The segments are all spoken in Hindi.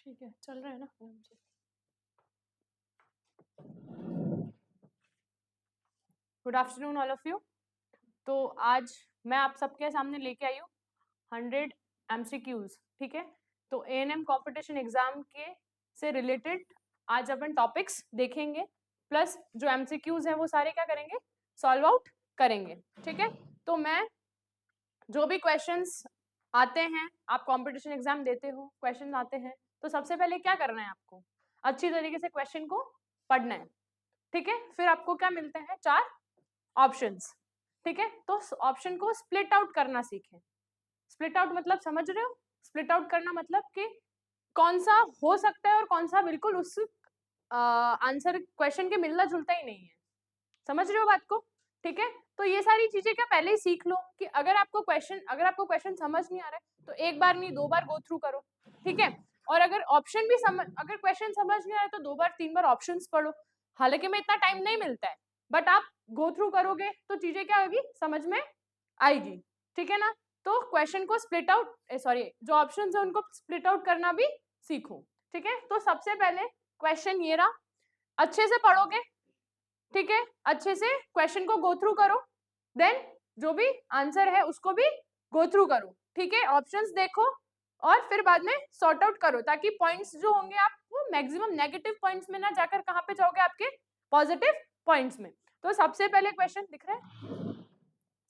ठीक है, चल रहा है ना आराम से। Good afternoon all of you. तो आज मैं आप सबके सामने लेके आई हूँ 100 MCQs, ठीक है। तो ANM कॉम्पिटिशन एग्जाम के से रिलेटेड आज अपन टॉपिक्स देखेंगे, प्लस जो MCQs हैं वो सारे क्या करेंगे, सॉल्व आउट करेंगे, ठीक है। तो मैं जो भी क्वेश्चंस आते हैं, आप कंपटीशन एग्जाम देते हो, क्वेश्चन आते हैं, तो सबसे पहले क्या करना है, आपको अच्छी तरीके से क्वेश्चन को पढ़ना है, ठीक है। फिर आपको क्या मिलते हैं, 4 ऑप्शंस, ठीक है। तो ऑप्शन को स्प्लिट आउट करना सीखें। स्प्लिट आउट मतलब समझ रहे हो, स्प्लिट आउट करना मतलब कि कौन सा हो सकता है और कौन सा बिल्कुल उस आंसर क्वेश्चन के मिलना जुलता ही नहीं है। समझ रहे हो बात को, ठीक है। तो ये सारी चीजें क्या पहले ही सीख लो कि अगर आपको क्वेश्चन समझ नहीं आ रहा है तो एक बार नहीं 2 बार गो थ्रू करो, ठीक है। और अगर अगर क्वेश्चन समझ नहीं आ रहा है तो 2 बार 3 बार ऑप्शंस पढ़ो। हालांकि में इतना टाइम नहीं मिलता है, बट आप गो थ्रू करोगे तो चीजें क्या होगी, समझ में आएगी, ठीक है ना। तो क्वेश्चन को स्प्लिट आउट जो ऑप्शंस है उनको स्प्लिट आउट करना भी सीखो, ठीक है। तो सबसे पहले क्वेश्चन ये रहा, अच्छे से पढ़ोगे, ठीक है, अच्छे से क्वेश्चन को गो थ्रू करो, देन जो भी आंसर है उसको भी गो थ्रू करो, ठीक है। ऑप्शंस देखो और फिर बाद में सॉर्ट आउट करो, ताकि पॉइंट्स जो होंगे आपको मैक्सिमम नेगेटिव पॉइंट्स में ना जाकर कहां पे जाओगे, आपके पॉजिटिव पॉइंट्स में। तो सबसे पहले क्वेश्चन दिख रहा है,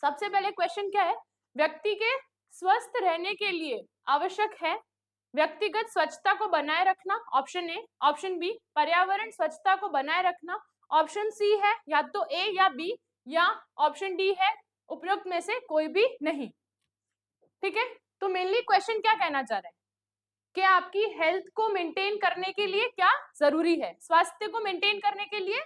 सबसे पहले क्वेश्चन क्या है, व्यक्ति के स्वस्थ रहने के लिए आवश्यक है व्यक्तिगत स्वच्छता को बनाए रखना, ऑप्शन ए। ऑप्शन बी, पर्यावरण स्वच्छता को बनाए रखना। ऑप्शन सी है या तो ए या बी, या ऑप्शन डी है उपयुक्त में से कोई भी नहीं, ठीक है। तो मेनली क्वेश्चन क्या कहना चाह रहा है कि आपकी हेल्थ को मेंटेन करने के लिए क्या जरूरी है, स्वास्थ्य को मेंटेन करने के लिए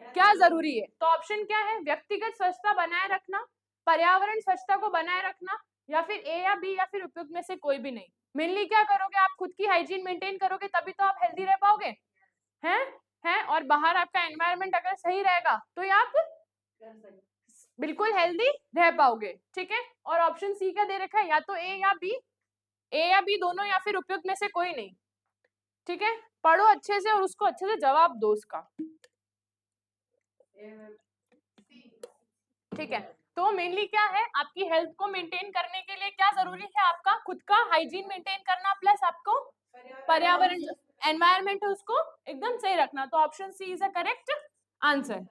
क्या जरूरी है। तो ऑप्शन क्या है, व्यक्तिगत स्वच्छता बनाए रखना, पर्यावरण स्वच्छता को बनाए रखना, या फिर ए या बी, या फिर उपयुक्त में से कोई भी नहीं। मेनली क्या करोगे, आप खुद की हाइजीन मेंटेन करोगे तभी तो आप हेल्दी रह पाओगे, हैं। और बाहर आपका एनवायरनमेंट अगर सही रहेगा तो ये आप बिल्कुल हेल्दी रह पाओगे, ठीक है। और ऑप्शन सी क्या दे रखा है, या तो ए या बी दोनों, या फिर उपयुक्त में से कोई नहीं, ठीक है। पढ़ो अच्छे से और उसको अच्छे से जवाब दो उसका, ठीक है। तो मेनली क्या है, आपकी हेल्थ को मेंटेन करने के लिए क्या जरूरी है, आपका खुद का हाइजीन मेंटेन करना, प्लस आपको पर्यावरण एनवायरनमेंट है उसको एकदम सही रखना। तो option C is a correct answer.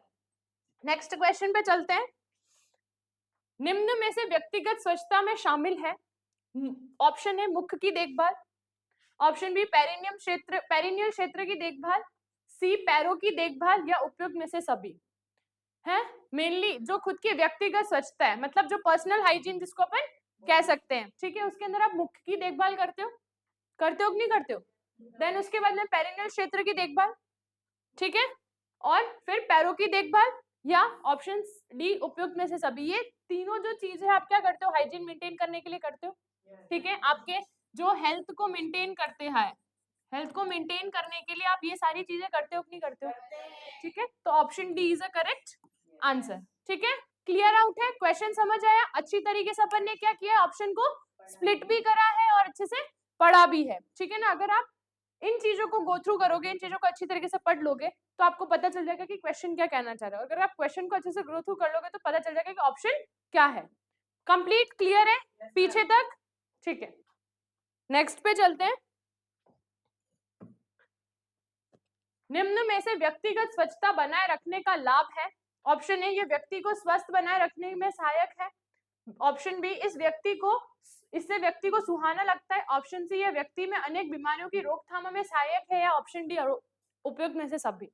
Next question पे चलते हैं। निम्न में से व्यक्तिगत स्वच्छता में शामिल है, ऑप्शन है मुख की देखभाल, ऑप्शन बी पेरिनियल क्षेत्र की देखभाल, सी पैरों की देखभाल, या उपयुक्त में से सभी है। मेनली जो खुद की व्यक्तिगत स्वच्छता है, मतलब जो पर्सनल हाइजीन जिसको अपन कह सकते हैं, ठीक है, उसके अंदर आप मुख की देखभाल करते हो कि नहीं करते हो। देन उसके बाद में पेरिनियल क्षेत्र की देखभाल, ठीक है, और फिर पैरों की देखभाल, या ऑप्शन डी उपयुक्त में से सभी। ये तीनों जो चीज है आप क्या करते हो, हाइजीन मेंटेन करने के लिए करते हो, ठीक है। आपके जो हेल्थ को मेंटेन करते हैं, हेल्थ को मेंटेन करने के लिए आप ये सारी चीजें करते हो कि नहीं करते हो, ठीक है। तो option D is a correct answer, ठीक है। क्लियर आउट है, क्वेश्चन समझ आया, अच्छी तरीके से अपन ने क्या किया, ऑप्शन को स्प्लिट भी करा है और अच्छे से पढ़ा भी है, ठीक है ना। अगर आप इन चीजों को गो थ्रू करोगे, इन चीजों को अच्छी तरीके से पढ़ लोगे, तो आपको पता चल जाएगा कि क्वेश्चन क्या कहना चाह रहा है। अगर आप क्वेश्चन को अच्छे से गो थ्रू कर लोगे तो पता चल जाएगा कि ऑप्शन क्या है। कंप्लीट क्लियर है पीछे तक, ठीक है। नेक्स्ट पे चलते हैं। निम्न में से व्यक्तिगत स्वच्छता बनाए रखने का लाभ है, ऑप्शन ए, ये व्यक्ति को स्वस्थ बनाए रखने में सहायक है, ऑप्शन बी, इससे व्यक्ति को सुहाना लगता है, ऑप्शन सी, यह व्यक्ति में अनेक बीमारियों की रोकथाम में सहायक है, या ऑप्शन डी उपयुक्त में से सभी,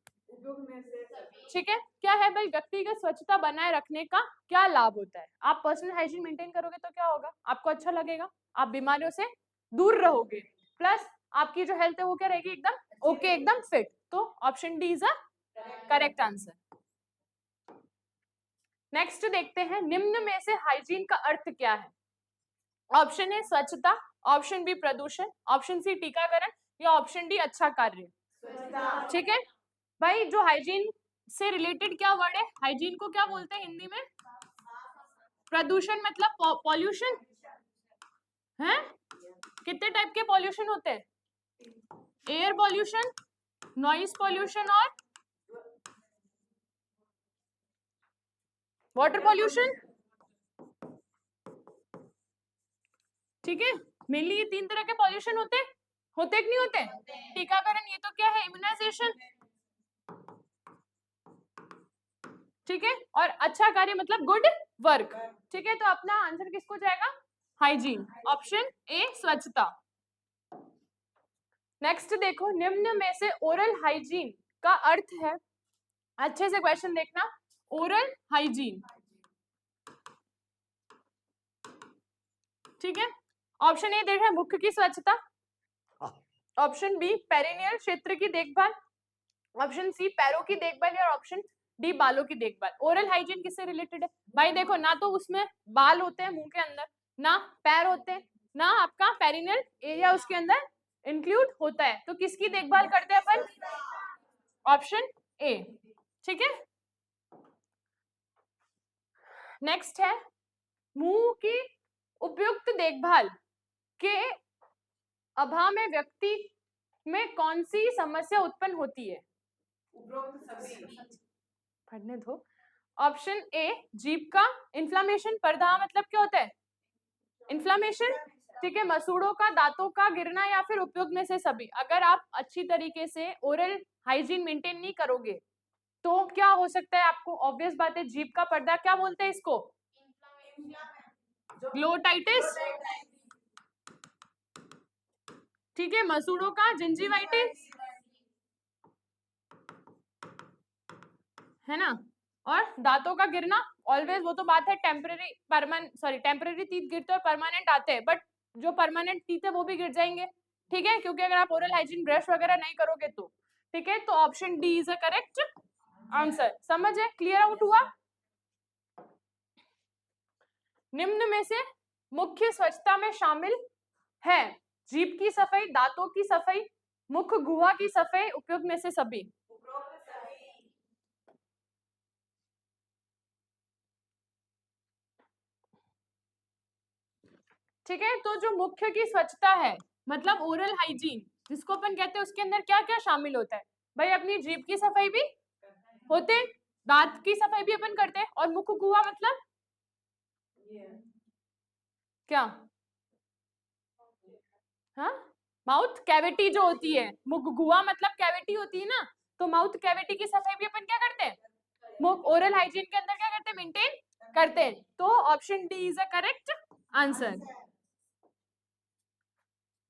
ठीक है। क्या है भाई, व्यक्तिगत स्वच्छता बनाए रखने का क्या लाभ होता है, आप पर्सनल हाइजीन मेंटेन करोगे तो क्या होगा, आपको अच्छा लगेगा, आप बीमारियों से दूर रहोगे, प्लस आपकी जो हेल्थ है वो क्या रहेगी, एकदम ओके, एकदम फिट। तो option D is a correct answer. Next देखते हैं, निम्न में से हाइजीन का अर्थ क्या है, ऑप्शन ए स्वच्छता, ऑप्शन बी प्रदूषण, ऑप्शन सी टीकाकरण, या ऑप्शन डी अच्छा कार्य, ठीक है। भाई जो हाइजीन से रिलेटेड क्या वर्ड है, हाइजीन को क्या बोलते हैं हिंदी में, प्रदूषण मतलब पॉल्यूशन है। कितने टाइप के पॉल्यूशन होते हैं, एयर पॉल्यूशन, नॉइज पॉल्यूशन और वाटर पॉल्यूशन। ठीक है, मेनली ये 3 तरह के पॉल्यूशन होते कि नहीं होते? टीकाकरण, ये तो क्या है, इम्यूनाइजेशन। ठीक है, और अच्छा कार्य मतलब गुड वर्क। ठीक है, तो अपना आंसर किसको जाएगा? हाइजीन, ऑप्शन ए स्वच्छता। नेक्स्ट देखो, निम्न में से ओरल हाइजीन का अर्थ है, अच्छे से क्वेश्चन देखना, ओरल हाइजीन। ठीक है, ऑप्शन ए देखा है मुख की स्वच्छता, ऑप्शन बी पेरिनियल क्षेत्र की देखभाल, ऑप्शन सी पैरों की देखभाल, या ऑप्शन डी बालों की देखभाल। ओरल हाइजीन किससे रिलेटेड है भाई? देखो, ना तो उसमें बाल होते हैं मुंह के अंदर, ना पैर होते हैं, ना आपका पेरिनियल एरिया उसके अंदर इंक्लूड होता है, तो किसकी देखभाल करते हैं अपन? Option A. ठीक है, नेक्स्ट है, मुंह की उपयुक्त देखभाल के अभाव में व्यक्ति में कौन सी समस्या उत्पन्न होती है? पढ़ने दो। ऑप्शन ए जीभ का इन्फ्लामेशन, पर्दा मतलब क्या होता है? इन्फ्लामेशन। ठीक है, मसूड़ों का, दांतों का गिरना, या फिर उपयोग में से सभी। अगर आप अच्छी तरीके से ओरल हाइजीन मेंटेन नहीं करोगे तो क्या हो सकता है आपको? ऑब्वियस बात है, जीभ का पर्दा, क्या बोलते हैं इसको? ग्लोटाइटिस। ठीक है, मसूड़ों का जिंजीवाइटिस, है ना, और दांतों का गिरना। ऑलवेज वो तो बात है, टेम्परेरी टीथ गिरते हैं, परमानेंट आते हैं, बट जो परमानेंट टीथ है वो भी गिर जाएंगे। ठीक है, क्योंकि अगर आप ओरल हाइजीन ब्रश वगैरह नहीं करोगे तो। ठीक है, तो option D is a correct answer. समझ है? क्लियर आउट हुआ? निम्न में से मुख्य स्वच्छता में शामिल है जीभ की सफाई, दांतों की सफाई, मुख गुहा की सफाई, उपयोग में से सभी। ठीक है, तो जो मुख्य की स्वच्छता है मतलब ओरल हाइजीन जिसको अपन कहते हैं, उसके अंदर क्या क्या शामिल होता है भाई? अपनी जीभ की सफाई भी होते, दांत की सफाई भी अपन करते हैं, और मुख गुहा मतलब क्या? हाँ, माउथ कैविटी जो होती है, मुख गुहा मतलब कैविटी होती है ना, तो माउथ कैविटी की सफाई भी अपन क्या करते हैं? मुख ओरल हाइजीन के अंदर क्या करते हैं? मेंटेन करते हैं। तो option D is a correct answer.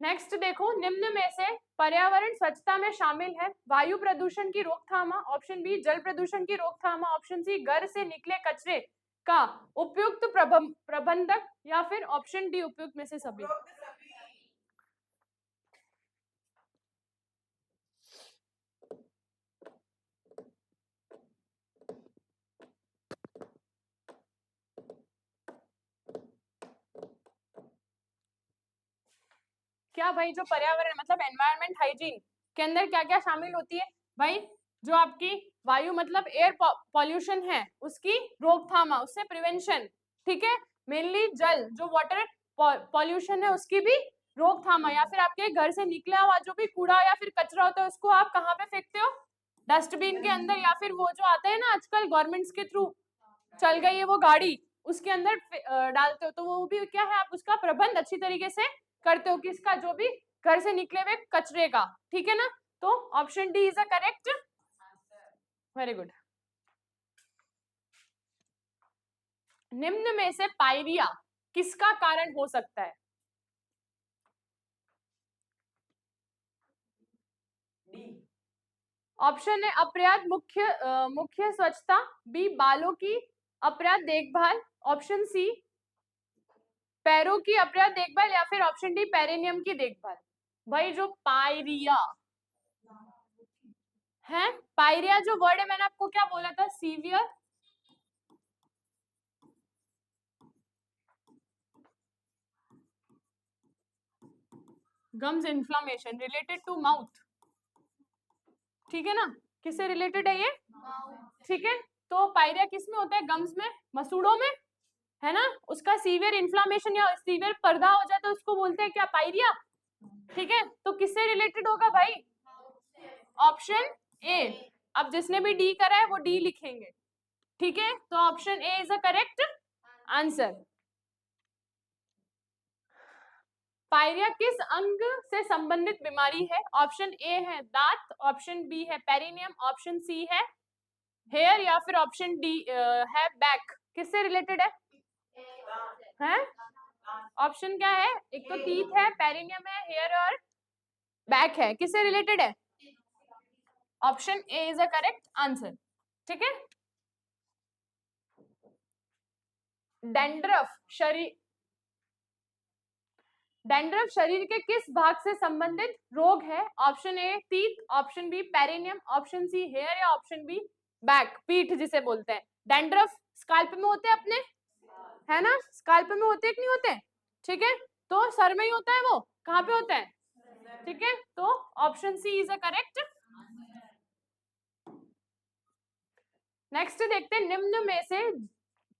Next देखो, निम्न में से पर्यावरण स्वच्छता में शामिल है वायु प्रदूषण की रोकथाम, ऑप्शन बी जल प्रदूषण की रोकथाम, ऑप्शन सी घर से निकले कचरे का उपयुक्त प्रबंधक, या फिर ऑप्शन डी उपयुक्त में से सभी। क्या भाई, जो पर्यावरण मतलब एनवायरमेंट हाइजीन के अंदर क्या क्या शामिल होती है भाई? जो आपकी वायु मतलब एयर पॉल्यूशन है उसकी रोकथाम, उससे प्रिवेंशन। ठीक है, मेनली जल जो वाटर पॉल्यूशन है उसकी भी रोकथाम, या फिर आपके घर से निकला हुआ जो भी कूड़ा या फिर कचरा होता है उसको आप कहाँ पे फेंकते हो? डस्टबिन के अंदर, या फिर वो जो आता है ना आजकल गवर्नमेंट्स के थ्रू चल गई है वो गाड़ी, उसके अंदर डालते हो, तो वो भी क्या है, आप उसका प्रबंध अच्छी तरीके से करते हो, किसका? जो भी घर से निकले हुए कचरे का। ठीक है ना, तो option D is a correct. Very good. निम्न में से पायरिया किसका कारण हो सकता है? ऑप्शन है अपर्याप्त मुख्य स्वच्छता, बी बालों की अपर्याप्त देखभाल, ऑप्शन सी पैरों की अपर्याप्त देखभाल, या फिर ऑप्शन डी पेरिनियम की देखभाल। भाई जो पायरिया है, पायरिया जो वर्ड है, मैंने आपको क्या बोला था? Severe gums inflammation related to mouth. ठीक है ना, किससे रिलेटेड है ये? ठीक है, तो पायरिया किस में होता है? गम्स में, मसूड़ों में, है ना। उसका सीवियर इन्फ्लामेशन या सीवियर पर्दा हो जाता है उसको बोलते हैं क्या? पायरिया। ठीक है, तो किससे रिलेटेड होगा भाई? Option A. अब जिसने भी डी करा है वो डी लिखेंगे, ठीक है, तो option A is a correct answer. Pyorrhoea किस अंग से संबंधित बीमारी है? ऑप्शन ए है दांत, ऑप्शन बी है पेरिनियम, ऑप्शन सी है हेयर, या फिर ऑप्शन डी है बैक। किससे रिलेटेड है? हैं? ऑप्शन क्या है? एक तो टीथ है, पेरिनियम है, हेयर और बैक है। किससे रिलेटेड है? Option A is a correct answer, ठीक है। डैंड्रफ शरीर के किस भाग से संबंधित रोग है? Option A teeth, option B perineum, option C hair, या ऑप्शन बी बैक, पीठ जिसे बोलते हैं। डैंड्रफ स्काल्प में होते हैं अपने, है ना? स्काल्प में होते हैं कि नहीं होते? ठीक है, तो सर में ही होता है। वो कहाँ पे होता है? ठीक है, तो option C is a correct. Next देखते हैं, निम्न में से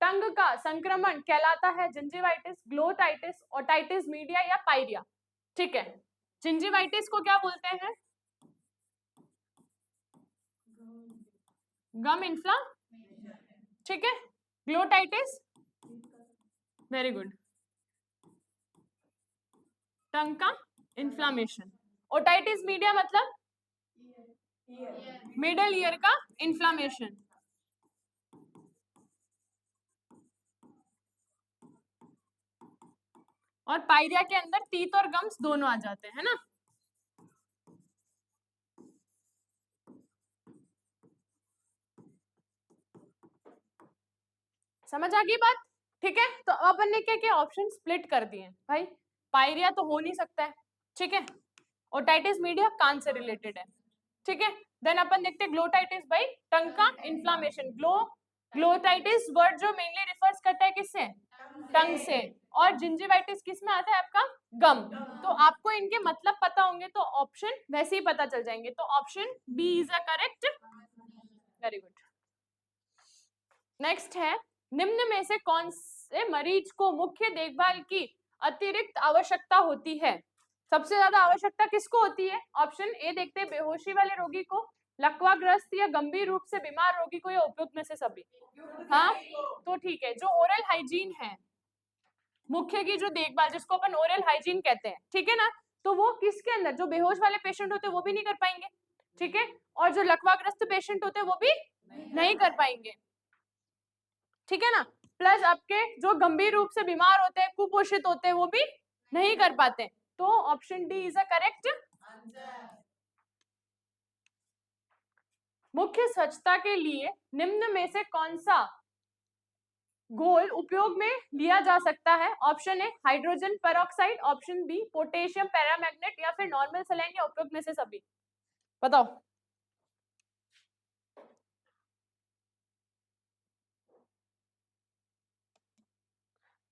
टंग का संक्रमण कहलाता है जिंजिवाइटिस, ग्लोटाइटिस, ओटाइटिस मीडिया या पायरिया? ठीक है, जिंजिवाइटिस को क्या बोलते हैं? गम इन्फ्ला, ठीक है। ग्लोटाइटिस, वेरी गुड, टंग का इन्फ्लामेशन। ओटाइटिस मीडिया मतलब मिडल ईयर का इन्फ्लामेशन। और पायरिया के अंदर टीथ और गम्स दोनों आ जाते हैं, है ना? समझ आ गई बात? ठीक है, तो अब अपन ने क्या क्या ऑप्शन स्प्लिट कर दिए भाई। पायरिया तो हो नहीं सकता है, ठीक है। ओटाइटिस मीडिया कान से रिलेटेड है, ठीक है। देन अपन देखते हैं ग्लोटाइटिस भाई, टंग का इन्फ्लामेशन। ग्लोटाइटिस वर्ड जो मेनली रिफर्स करता है किससे? टंग से। और जिंजिवाइटिस किस में आता है आपका? गम। तो आपको इनके मतलब पता होंगे तो ऑप्शन वैसे ही पता चल जाएंगे, तो option B is a correct. Very good. Next है, निम्न में से कौन से मरीज को मुख्य देखभाल की अतिरिक्त आवश्यकता होती है? सबसे ज्यादा आवश्यकता किसको होती है? ऑप्शन ए देखते हैं, बेहोशी वाले रोगी को, लकवाग्रस्त या गंभीर रूप से बीमार रोगी को, या उपयुक्त में से सभी? हाँ, तो ठीक है, जो ओरल हाइजीन है, मुख्य की जो देखभाल जिसको अपन ओरल हाइजीन कहते हैं, ठीक है ना, तो वो किसके अंदर? जो बेहोश वाले पेशेंट होते हैं वो भी नहीं कर पाएंगे, ठीक है, और जो लकवाग्रस्त पेशेंट होते हैं वो भी नहीं कर पाएंगे, ठीक है ना। प्लस आपके जो गंभीर रूप से बीमार होते हैं, कुपोषित होते हैं, वो भी नहीं कर पाते। तो option D is a correct answer. मुख्य स्वच्छता के लिए निम्न में से कौन सा घोल उपयोग में लिया जा सकता है? Option A hydrogen peroxide, option B potassium paramagnet, या फिर नॉर्मल सलाइन, या उपयोग में से सभी? बताओ।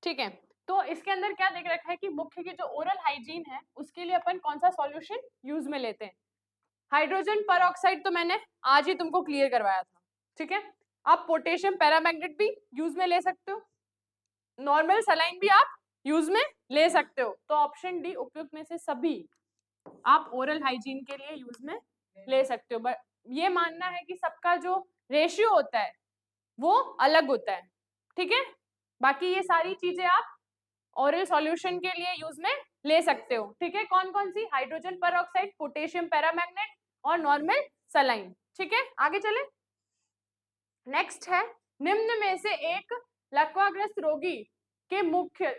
ठीक है, तो इसके अंदर क्या देख रखा है कि मुख्य की जो ओरल हाइजीन है उसके लिए अपन कौन सा सॉल्यूशन यूज में लेते हैं? हाइड्रोजन पेरोक्साइड तो मैंने आज ही तुमको क्लियर करवाया था, ठीक है। आप पोटेशियम पैरामैग्नेट भी यूज में ले सकते हो, नॉर्मल सलाइन भी आप यूज में ले सकते हो। तो ऑप्शन डी उपयुक्त में से सभी आप ओरल हाइजीन के लिए यूज में ले सकते हो। बट ये मानना है कि सबका जो रेशियो होता है वो अलग होता है, ठीक है। बाकी ये सारी चीजें आप ओरल सॉल्यूशन के लिए यूज में ले सकते हो, ठीक है। कौन कौन सी? हाइड्रोजन पेरोक्साइड, पोटेशियम पैरामैग्नेट और नॉर्मल सलाइन, ठीक है। आगे चले, नेक्स्ट है, निम्न में से एक लकवाग्रस्त रोगी के मुख्य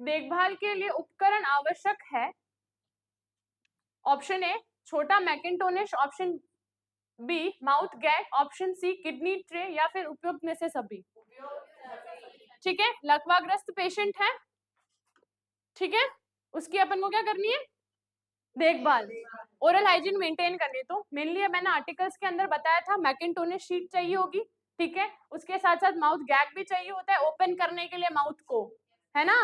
देखभाल के लिए उपकरण आवश्यक है? ऑप्शन ए छोटा mackintosh, option B mouth gag, option C kidney tray, या फिर उपयुक्त में से सभी? ठीक है, लकवाग्रस्त पेशेंट है, ठीक है, उसकी अपन को क्या करनी है? देखभाल, ओरल हाइजीन मेंटेन करनी है। तो मेनली मैंने आर्टिकल्स के अंदर बताया था मैकिन्टोनिश शीट चाहिए होगी, ठीक है, उसके साथ साथ माउथ गैग भी चाहिए होता है ओपन करने के लिए माउथ को, है ना,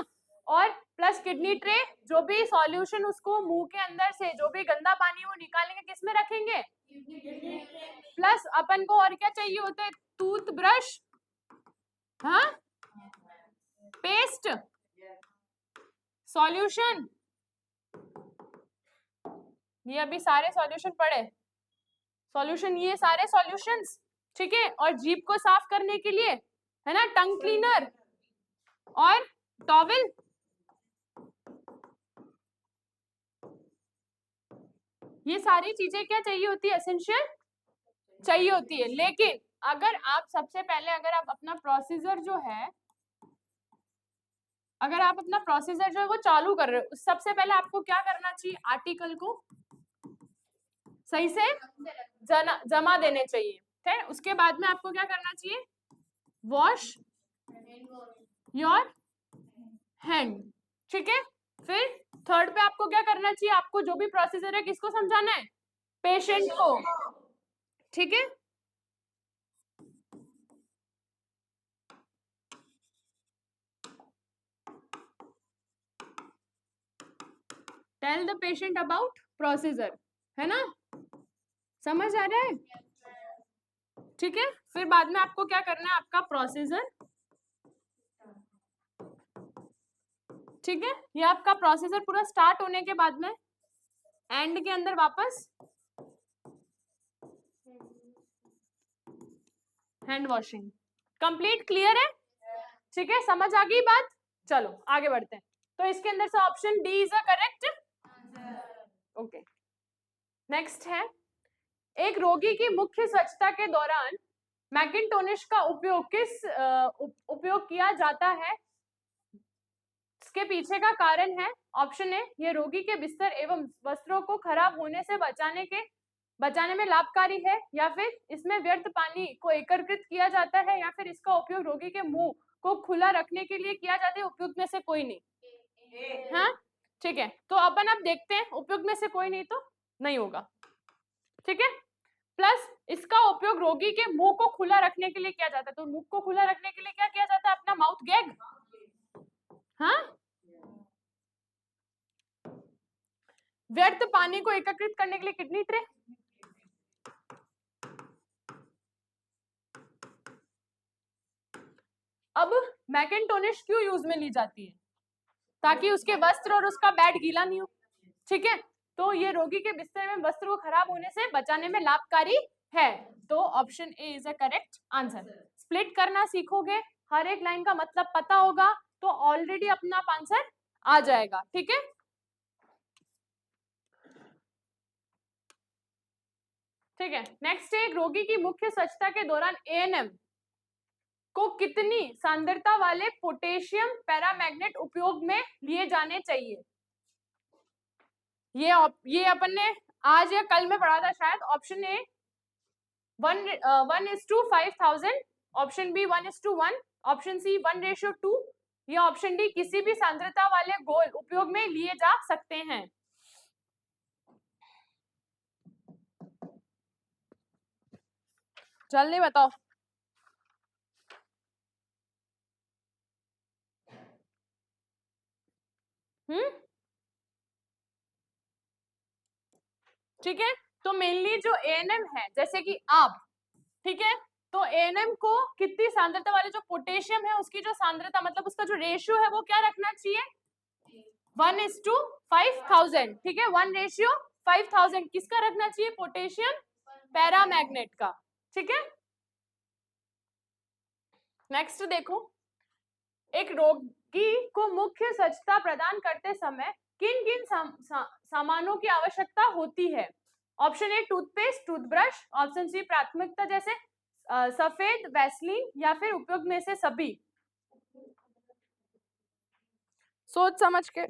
और प्लस किडनी ट्रे, जो भी सॉल्यूशन उसको मुंह के अंदर से जो भी गंदा पानी वो निकालेंगे किस में रखेंगे? प्लस अपन को और क्या चाहिए होता है? टूथब्रश, हाँ, पेस्ट, सॉल्यूशन, ये अभी सारे सॉल्यूशन पढ़े, सॉल्यूशन ये सारे सॉल्यूशंस, ठीक है। और जीभ को साफ करने के लिए है ना टंग क्लीनर और टॉवल, ये सारी चीजें क्या चाहिए होती है, एसेंशियल चाहिए होती है। लेकिन अगर आप सबसे पहले अगर आप अपना प्रोसीजर जो है, अगर आप अपना प्रोसीजर जो है वो चालू कर रहे हो, सबसे पहले आपको क्या करना चाहिए, आर्टिकल को सही से जमा देने चाहिए, ठीक है। उसके बाद में आपको क्या करना चाहिए, वॉश योर हैंड, ठीक है। फिर थर्ड पे आपको क्या करना चाहिए, आपको जो भी प्रोसीजर है किसको समझाना है, पेशेंट को, ठीक है। Tell the patient about procedure, है ना, समझ आ रहा है, ठीक है। फिर बाद में आपको क्या करना है, आपका प्रोसीजर, ठीक है। ये आपका प्रोसीजर पूरा स्टार्ट होने के बाद में एंड के अंदर वापस हैंड वॉशिंग, कंप्लीट क्लियर है, ठीक है, समझ आ गई बात। चलो आगे बढ़ते हैं। तो इसके अंदर से option D is a correct, okay. Next है, एक रोगी की मुख्य स्वच्छता के दौरान मैकिन्टोनिश का उपयोग उपयोग किया जाता है, इसके पीछे का कारण है, ऑप्शन ए, ये रोगी के बिस्तर एवं वस्त्रों को खराब होने से बचाने में लाभकारी है, या फिर इसमें व्यर्थ पानी को एकत्रित किया जाता है, या फिर इसका उपयोग रोगी के मुंह को खुला रखने के लिए किया जाता है, उपयुक्त में से कोई नहीं, हाँ ठीक है। तो अपन अब देखते हैं, उपयुक्त में से कोई नहीं तो नहीं होगा, ठीक है। प्लस इसका उपयोग रोगी के मुंह को खुला रखने के लिए किया जाता है, तो मुंह को खुला रखने के लिए क्या किया जाता है, अपना माउथ गैग, हाँ। व्यर्थ पानी को एकत्रित करने के लिए किडनी ट्रे, अब मैकिन्टोनिश क्यों यूज में ली जाती है, ताकि उसके वस्त्र और उसका बेड गीला नहीं हो, ठीक है। तो ये रोगी के बिस्तर में वस्त्र को खराब होने से बचाने में लाभकारी है, तो option A is a correct answer. Split करना सीखोगे, हर एक लाइन का मतलब पता होगा, तो ऑलरेडी अपना आंसर आ जाएगा, ठीक है। ठीक है, नेक्स्ट है, एक रोगी की मुख्य स्वच्छता के दौरान एएनएम को कितनी सांद्रता वाले पोटेशियम पैरामैग्नेट उपयोग में लिए जाने चाहिए, ये अपन ने आज या कल में पढ़ा था शायद। Option A 1:5,000, option B 1:1, option C 1:2, या ऑप्शन डी किसी भी सांद्रता वाले घोल उपयोग में लिए जा सकते हैं। जल्दी बताओ। ठीक है, तो मेनली जो एएनएम है, जैसे कि आप, ठीक है, तो एएनएम को कितनी सांद्रता वाले जो पोटेशियम है उसकी जो सांद्रता, मतलब उसका जो रेशियो है वो क्या रखना चाहिए, 1:5,000, ठीक है, 1:5,000 किसका रखना चाहिए, पोटेशियम पैरामैग्नेट का, ठीक है। नेक्स्ट देखो, एक रोगी को मुख्य स्वच्छता प्रदान करते समय किन किन सामानों की आवश्यकता होती है, option A toothpaste, toothbrush, option C प्राथमिकता जैसे सफेद वैसलीन, या फिर उपयोग में से सभी, सोच समझ के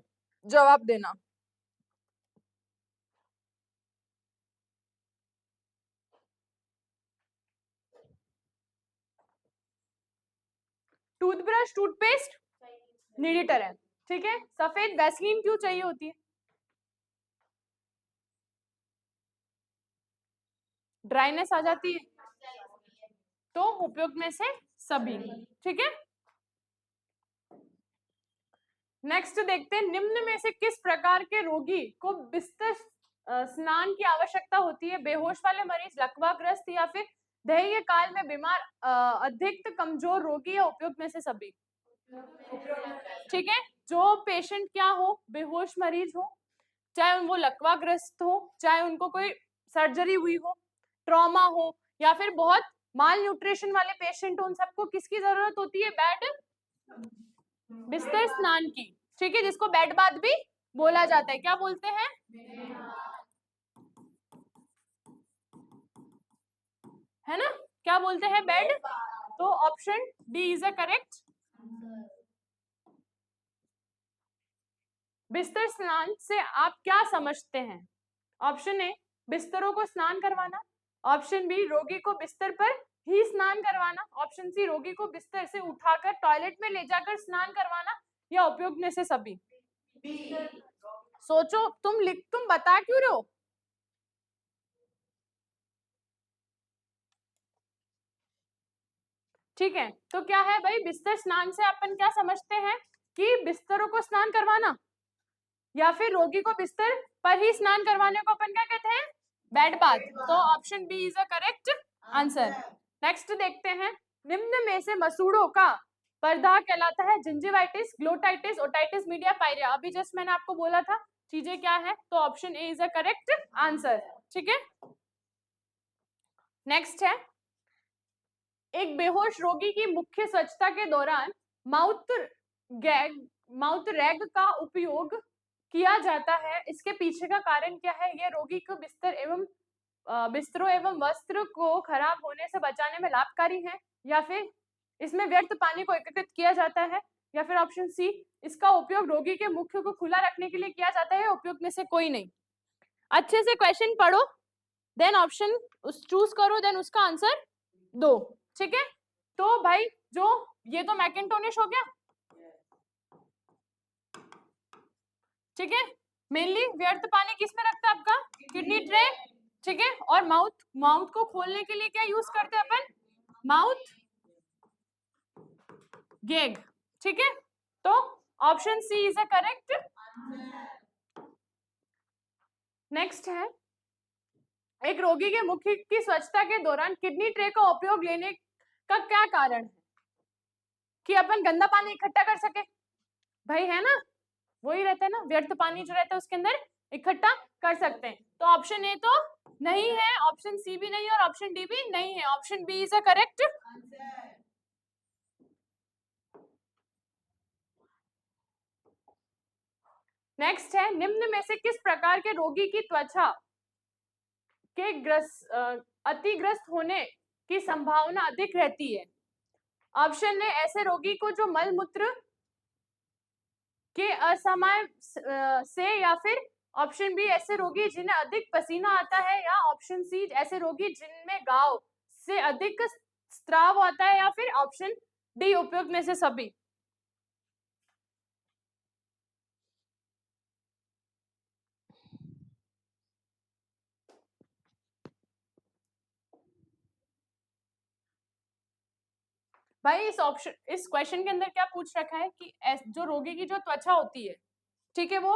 जवाब देना। टूथब्रश, टूथपेस्ट नीडिटर है, ठीक है। सफेद वैसलीन क्यों चाहिए होती है, ड्राइनेस आ जाती है, तो उपयोग में से सभी, ठीक है। नेक्स्ट देखते हैं, निम्न में से किस प्रकार के रोगी को बिस्तर स्नान की आवश्यकता होती है, बेहोश वाले मरीज, लकवाग्रस्त, या फिर दैहिक काल में बीमार अधिक कमजोर रोगी, या उपयोग में से सभी, ठीक है। जो पेशेंट क्या हो, बेहोश मरीज हो, चाहे वो लकवाग्रस्त हो, चाहे उनको कोई सर्जरी हुई हो, ट्रॉमा हो, या फिर बहुत माल न्यूट्रिशन वाले पेशेंट हो, उन सबको किसकी जरूरत होती है? बेड बिस्तर स्नान की, ठीक है, जिसको बेड बाथ भी बोला जाता है। क्या बोलते हैं? है ना, क्या बोलते हैं? बेड। तो option D is a correct. बिस्तर स्नान से आप क्या समझते हैं? ऑप्शन ए, बिस्तरों को स्नान करवाना। ऑप्शन बी, रोगी को बिस्तर पर ही स्नान करवाना। ऑप्शन सी, रोगी को बिस्तर से उठाकर टॉयलेट में ले जाकर स्नान करवाना। या उपयुक्त में से सभी? सोचो, तुम बता क्यों रहे हो? ठीक है, तो क्या है भाई, बिस्तर स्नान से अपन क्या समझते हैं कि बिस्तरों को स्नान करवाना, या फिर रोगी को बिस्तर पर ही स्नान करवाने को अपन क्या कहते हैं? Bed bath. तो option B is a correct answer. Next देखते हैं, निम्न में से मसूड़ों का प्रदाह कहलाता है? Gingivitis, glottitis, otitis media, pyorrhoea. अभी जस्ट मैंने आपको बोला था चीजें क्या है, तो option A is a correct answer. ठीक है, नेक्स्ट है, एक बेहोश रोगी की मुख्य स्वच्छता के दौरान माउथ माउथ रैग का उपयोग किया जाता है, इसके पीछे का कारण क्या है? यह रोगी को बिस्तरों एवं वस्त्र को खराब होने से बचाने में लाभकारी है, या फिर इसमें व्यर्थ पानी को एकत्रित किया जाता है, या फिर ऑप्शन सी, इसका उपयोग रोगी के मुख को खुला रखने के लिए किया जाता है। उपयुक्त में से कोई नहीं। अच्छे से क्वेश्चन पढ़ो, देन ऑप्शन चूज करो, देन उसका आंसर दो। ठीक है, तो भाई जो ये तो मैकेंटोनिश हो गया, ठीक है, मेनली व्यर्थ पानी किस में रखता है आपका? Kidney tray. ठीक है, और माउथ को खोलने के लिए क्या यूज करते हैं अपन? Mouth gag. ठीक है, तो option C is a correct. Next है, एक रोगी के मुख की स्वच्छता के दौरान किडनी ट्रे का उपयोग लेने का क्या कारण है? कि अपन गंदा पानी इकट्ठा कर सके, भाई है ना, वही रहता है ना, व्यर्थ पानी जो रहता है उसके अंदर इकट्ठा कर सकते हैं। तो ऑप्शन ए तो नहीं है, ऑप्शन सी भी नहीं है, और ऑप्शन डी भी नहीं है। Option B is a correct. Next है, निम्न में से किस प्रकार के रोगी की त्वचा के अतिग्रस्त होने की संभावना अधिक रहती है? ऑप्शन ए, ऐसे रोगी को जो मल मूत्र के असमय से, या फिर ऑप्शन बी, ऐसे रोगी जिन्हें अधिक पसीना आता है, या ऑप्शन सी, ऐसे रोगी जिनमें गाव से अधिक स्त्राव आता है, या फिर ऑप्शन डी, उपयुक्त में से सभी। भाई इस क्वेश्चन के अंदर क्या पूछ रखा है कि जो रोगी की जो त्वचा होती है, ठीक है, वो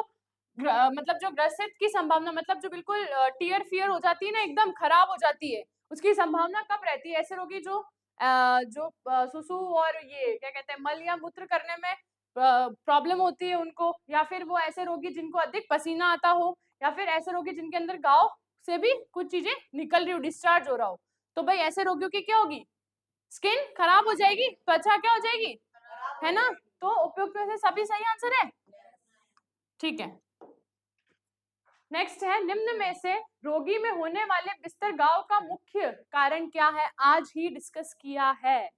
मतलब जो ग्रसित की संभावना, मतलब जो बिल्कुल टीयर फियर हो जाती है ना, एकदम खराब हो जाती है, उसकी संभावना कब रहती है? ऐसे रोगी जो सुसु और ये क्या कहते हैं, मल या मूत्र करने में प्रॉब्लम होती है उनको, या फिर वो ऐसे रोगी जिनको अधिक पसीना आता हो, या फिर ऐसे रोगी जिनके अंदर गाव से भी कुछ चीजें निकल रही हो, डिस्चार्ज हो रहा हो। तो भाई ऐसे रोगियों की क्या होगी? स्किन खराब हो जाएगी, त्वचा क्या हो जाएगी, है ना। तो उपयुक्त में से सभी सही आंसर है। ठीक है, नेक्स्ट है, निम्न में से रोगी में होने वाले बिस्तर गाव का मुख्य कारण क्या है? आज ही डिस्कस किया है,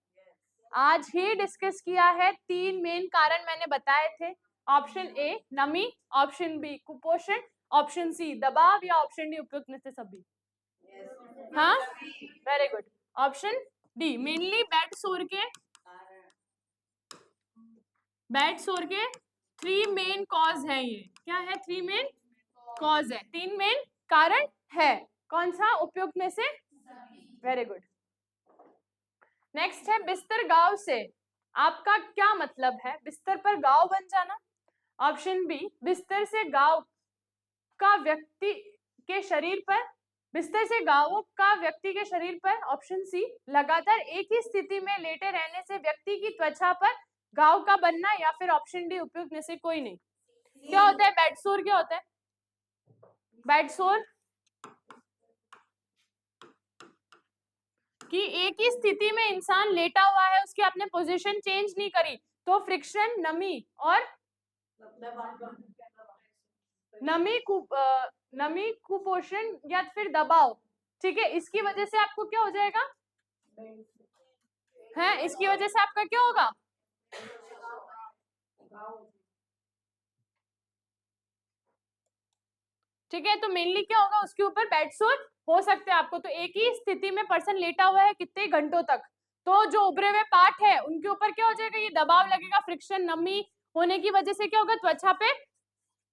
आज ही डिस्कस किया है। 3 मेन कारण मैंने बताए थे। ऑप्शन ए नमी, ऑप्शन बी कुपोषण, ऑप्शन सी दबाव, या ऑप्शन डी उपयुक्त में से सभी। हाँ, very good. Option D, mainly bed सोर के 3 मेन कॉज है। ये क्या है? 3 मेन कॉज है, 3 मेन कारण है। कौन सा? उपयुक्त में से वेरी गुड। नेक्स्ट है, बिस्तर गाव से आपका क्या मतलब है? बिस्तर पर गाव बन जाना, ऑप्शन बी, बिस्तर से गाव का व्यक्ति के शरीर पर, बिस्तर से गावों का व्यक्ति के शरीर पर, ऑप्शन सी, लगातार एक ही स्थिति में लेटे रहने से व्यक्ति की त्वचा पर गाव का बनना, या फिर ऑप्शन डी, उपयुक्त में से कोई नहीं। क्या होता है बेड सोर? क्या होता है? बेड सोर कि एक ही स्थिति में इंसान लेटा हुआ है, उसकी आपने पोजीशन चेंज नहीं करी, तो फ्रिक्शन, नमी और नमी कुपोषण या फिर दबाव, ठीक है, इसकी वजह से आपको क्या हो जाएगा है, इसकी वजह से आपका क्या होगा, ठीक है। तो मेनली क्या होगा, उसके ऊपर बेड सोर हो सकते हैं आपको। तो एक ही स्थिति में पर्सन लेटा हुआ है कितने घंटों तक, तो जो उभरे हुए पार्ट है उनके ऊपर क्या हो जाएगा, ये दबाव लगेगा, फ्रिक्शन, नमी होने की वजह से क्या होगा, त्वचा पे,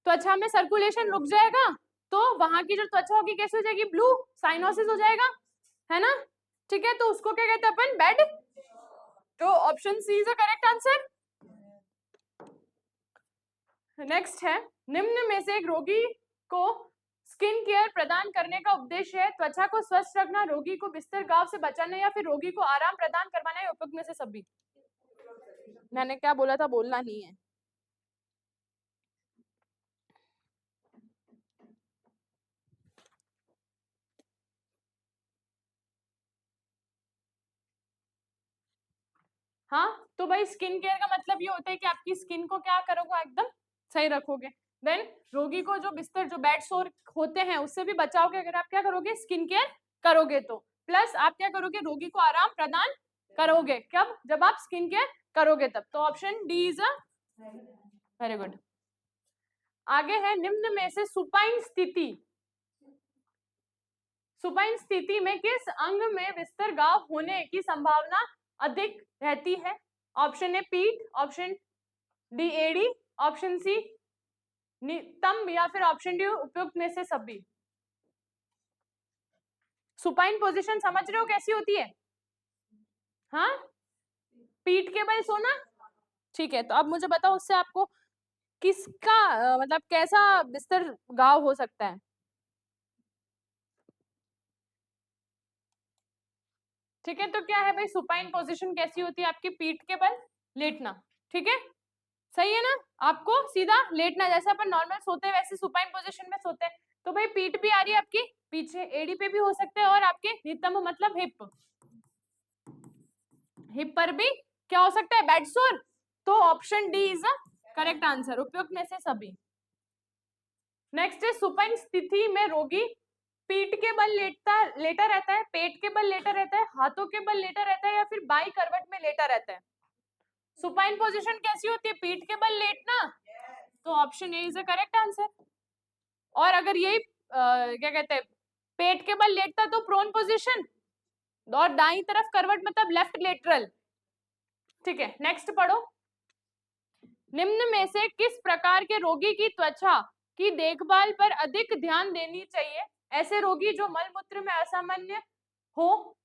त्वचा में सर्कुलेशन रुक जाएगा, तो वहां की जो त्वचा होगी कैसे हो जाएगी, ब्लू, साइनोसिस हो जाएगा, है ना, ठीक है। तो उसको क्या कहते हैं अपन, बेड। तो option C is the correct answer. Next है, निम्न में से एक रोगी को स्किन केयर प्रदान करने का उद्देश्य है त्वचा को स्वस्थ रखना, रोगी को बिस्तर घाव से बचाना या फिर रोगी को आराम प्रदान करवाना, या उपयुक्त में से सभी। मैंने क्या बोला था, बोलना नहीं है। हाँ, तो भाई स्किन केयर का मतलब ये होता है कि आपकी स्किन को क्या करोगे, एकदम सही रखोगे। देन रोगी को जो बिस्तर, जो बेड सोर होते हैं उससे भी बचाओगे अगर आप क्या करोगे, स्किन केयर करोगे तो। प्लस आप क्या करोगे, रोगी को आराम प्रदान करोगे, कब, जब आप स्किन केयर करोगे तब। तो option D is a very good. आगे है, निम्न में से सुपाइन स्थिति, सुपाइन स्थिति में किस अंग में बिस्तर घाव होने की संभावना अधिक रहती है। ऑप्शन ए पीठ, ऑप्शन डी एडी, ऑप्शन सी नितंब, या फिर ऑप्शन डी उपयुक्त में से सभी। सुपाइन पोजीशन समझ रहे हो कैसी होती है, हाँ, पीठ के बल सोना, ठीक है। तो अब मुझे बताओ उससे आपको किसका मतलब कैसा बिस्तर घाव हो सकता है, ठीक है। तो क्या है भाई, सुपाइन पोजीशन कैसी होती है आपकी, पीठ के बल लेटना, ठीक है, सही है ना, आपको सीधा लेटना, जैसे अपन नॉर्मल सोते हैं वैसे सुपाइन पोजीशन में सोते हैं। तो भाई पीठ भी आ रही है आपकी पीछे, एडी पे भी हो सकते हैं, और आपके नितंब मतलब हिप, हिप पर भी क्या हो सकता है, बेड सोर। तो option D is the correct answer, उपयुक्त में से सभी। नेक्स्ट है, सुपाइन स्थिति में रोगी पीठ के बल लेटा रहता है, पेट के बल लेटा रहता है, हाथों के बल लेटा रहता है, या फिर बाई करवट में लेटा रहता है। सुपाइन पोजीशन कैसी होती है, पीठ के बल लेटना, तो option A is the correct answer. और अगर यही क्या कहते हैं, पेट के बल लेटता तो प्रोन पोजीशन, और दाई तरफ करवट मतलब लेफ्ट लेटरल, ठीक है। नेक्स्ट पढ़ो, निम्न में से किस प्रकार के रोगी की त्वचा की देखभाल पर अधिक ध्यान देनी चाहिए। ऐसे रोगी जो मलमूत्र में असामान्य हो,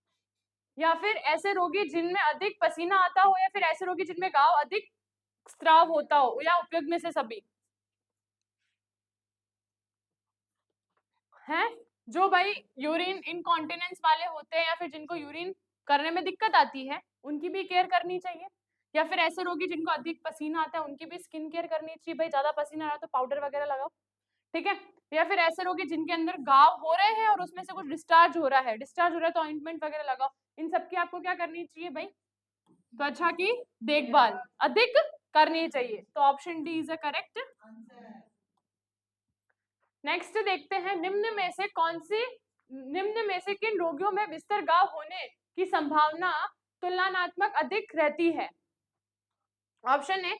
या फिर ऐसे रोगी जिनमें अधिक पसीना आता हो, या फिर ऐसे रोगी जिनमें घाव अधिक स्त्राव होता हो, या उपयोग में से सभी। हैं जो भाई यूरिन इनकॉन्टिनेंस वाले होते हैं, या फिर जिनको यूरिन करने में दिक्कत आती है, उनकी भी केयर करनी चाहिए। या फिर ऐसे रोगी जिनको अधिक पसीना आता है, उनकी भी स्किन केयर करनी चाहिए, भाई ज्यादा पसीना आ रहा है तो पाउडर वगैरह लगाओ, ठीक है। या फिर ऐसे रोगी जिनके अंदर घाव हो रहे हैं और उसमें से कुछ डिस्चार्ज हो रहा है, तो ऑइंटमेंट वगैरह लगाओ। इन सबकी आपको क्या करनी चाहिए भाई, त्वचा की देखभाल अधिक करनी चाहिए। तो option D is a correct. Next देखते हैं, निम्न में से किन रोगियों में बिस्तर घाव होने की संभावना तुलनात्मक अधिक रहती है। ऑप्शन ए,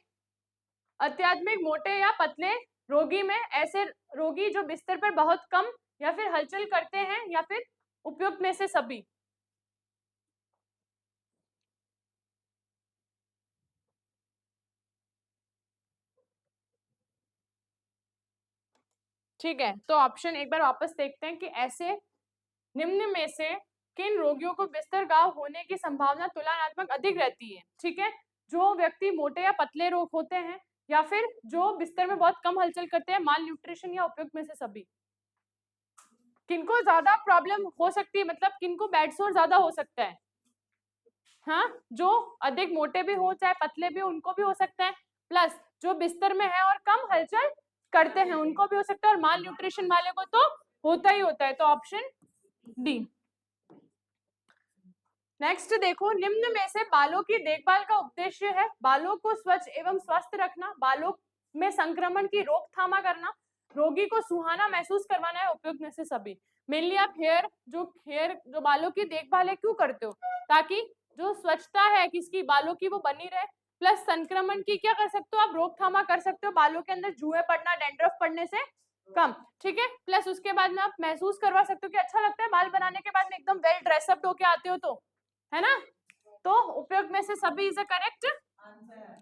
अत्याधिक मोटे या पतले रोगी में, ऐसे रोगी जो बिस्तर पर बहुत कम या फिर हलचल करते हैं, या फिर उपयुक्त में से सभी। ठीक है, तो ऑप्शन एक बार वापस देखते हैं कि ऐसे निम्न में से किन रोगियों को बिस्तर घाव होने की संभावना तुलनात्मक अधिक रहती है, ठीक है। जो व्यक्ति मोटे या पतले रोग होते हैं, या फिर जो बिस्तर में बहुत कम हलचल करते हैं, माल न्यूट्रिशन, या उपयुक्त में से सभी। किनको ज्यादा प्रॉब्लम हो सकती है, मतलब किनको बेड सोर ज्यादा हो सकता है, हाँ, जो अधिक मोटे भी हो चाहे पतले भी, उनको भी हो सकता है, प्लस जो बिस्तर में है और कम हलचल करते हैं उनको भी हो सकता है, और माल न्यूट्रिशन वाले को तो होता ही होता है। तो ऑप्शन डी। नेक्स्ट देखो, निम्न में से बालों की देखभाल का उद्देश्य है बालों को स्वच्छ एवं स्वस्थ रखना, बालों में संक्रमण की रोकथाम करना, रोगी को सुहाना महसूस करवाना है, उपयुक्त में से सभी। मेनली आप हेयर जो बालों की देखभाल है क्यों करते हो? ताकि जो स्वच्छता है किसकी, बालों की, वो बनी रहे, प्लस संक्रमण की क्या कर सकते हो आप, रोकथाम कर सकते हो, बालों के अंदर जुएं पड़ना, डैंड्रफ पड़ने से कम, ठीक है। प्लस उसके बाद में आप महसूस करवा सकते हो कि अच्छा लगता है बाल बनाने के बाद में एकदम वेल ड्रेसअप होके आते हो, तो है ना। तो उपयोग में से सभी इज अ करेक्ट आंसर।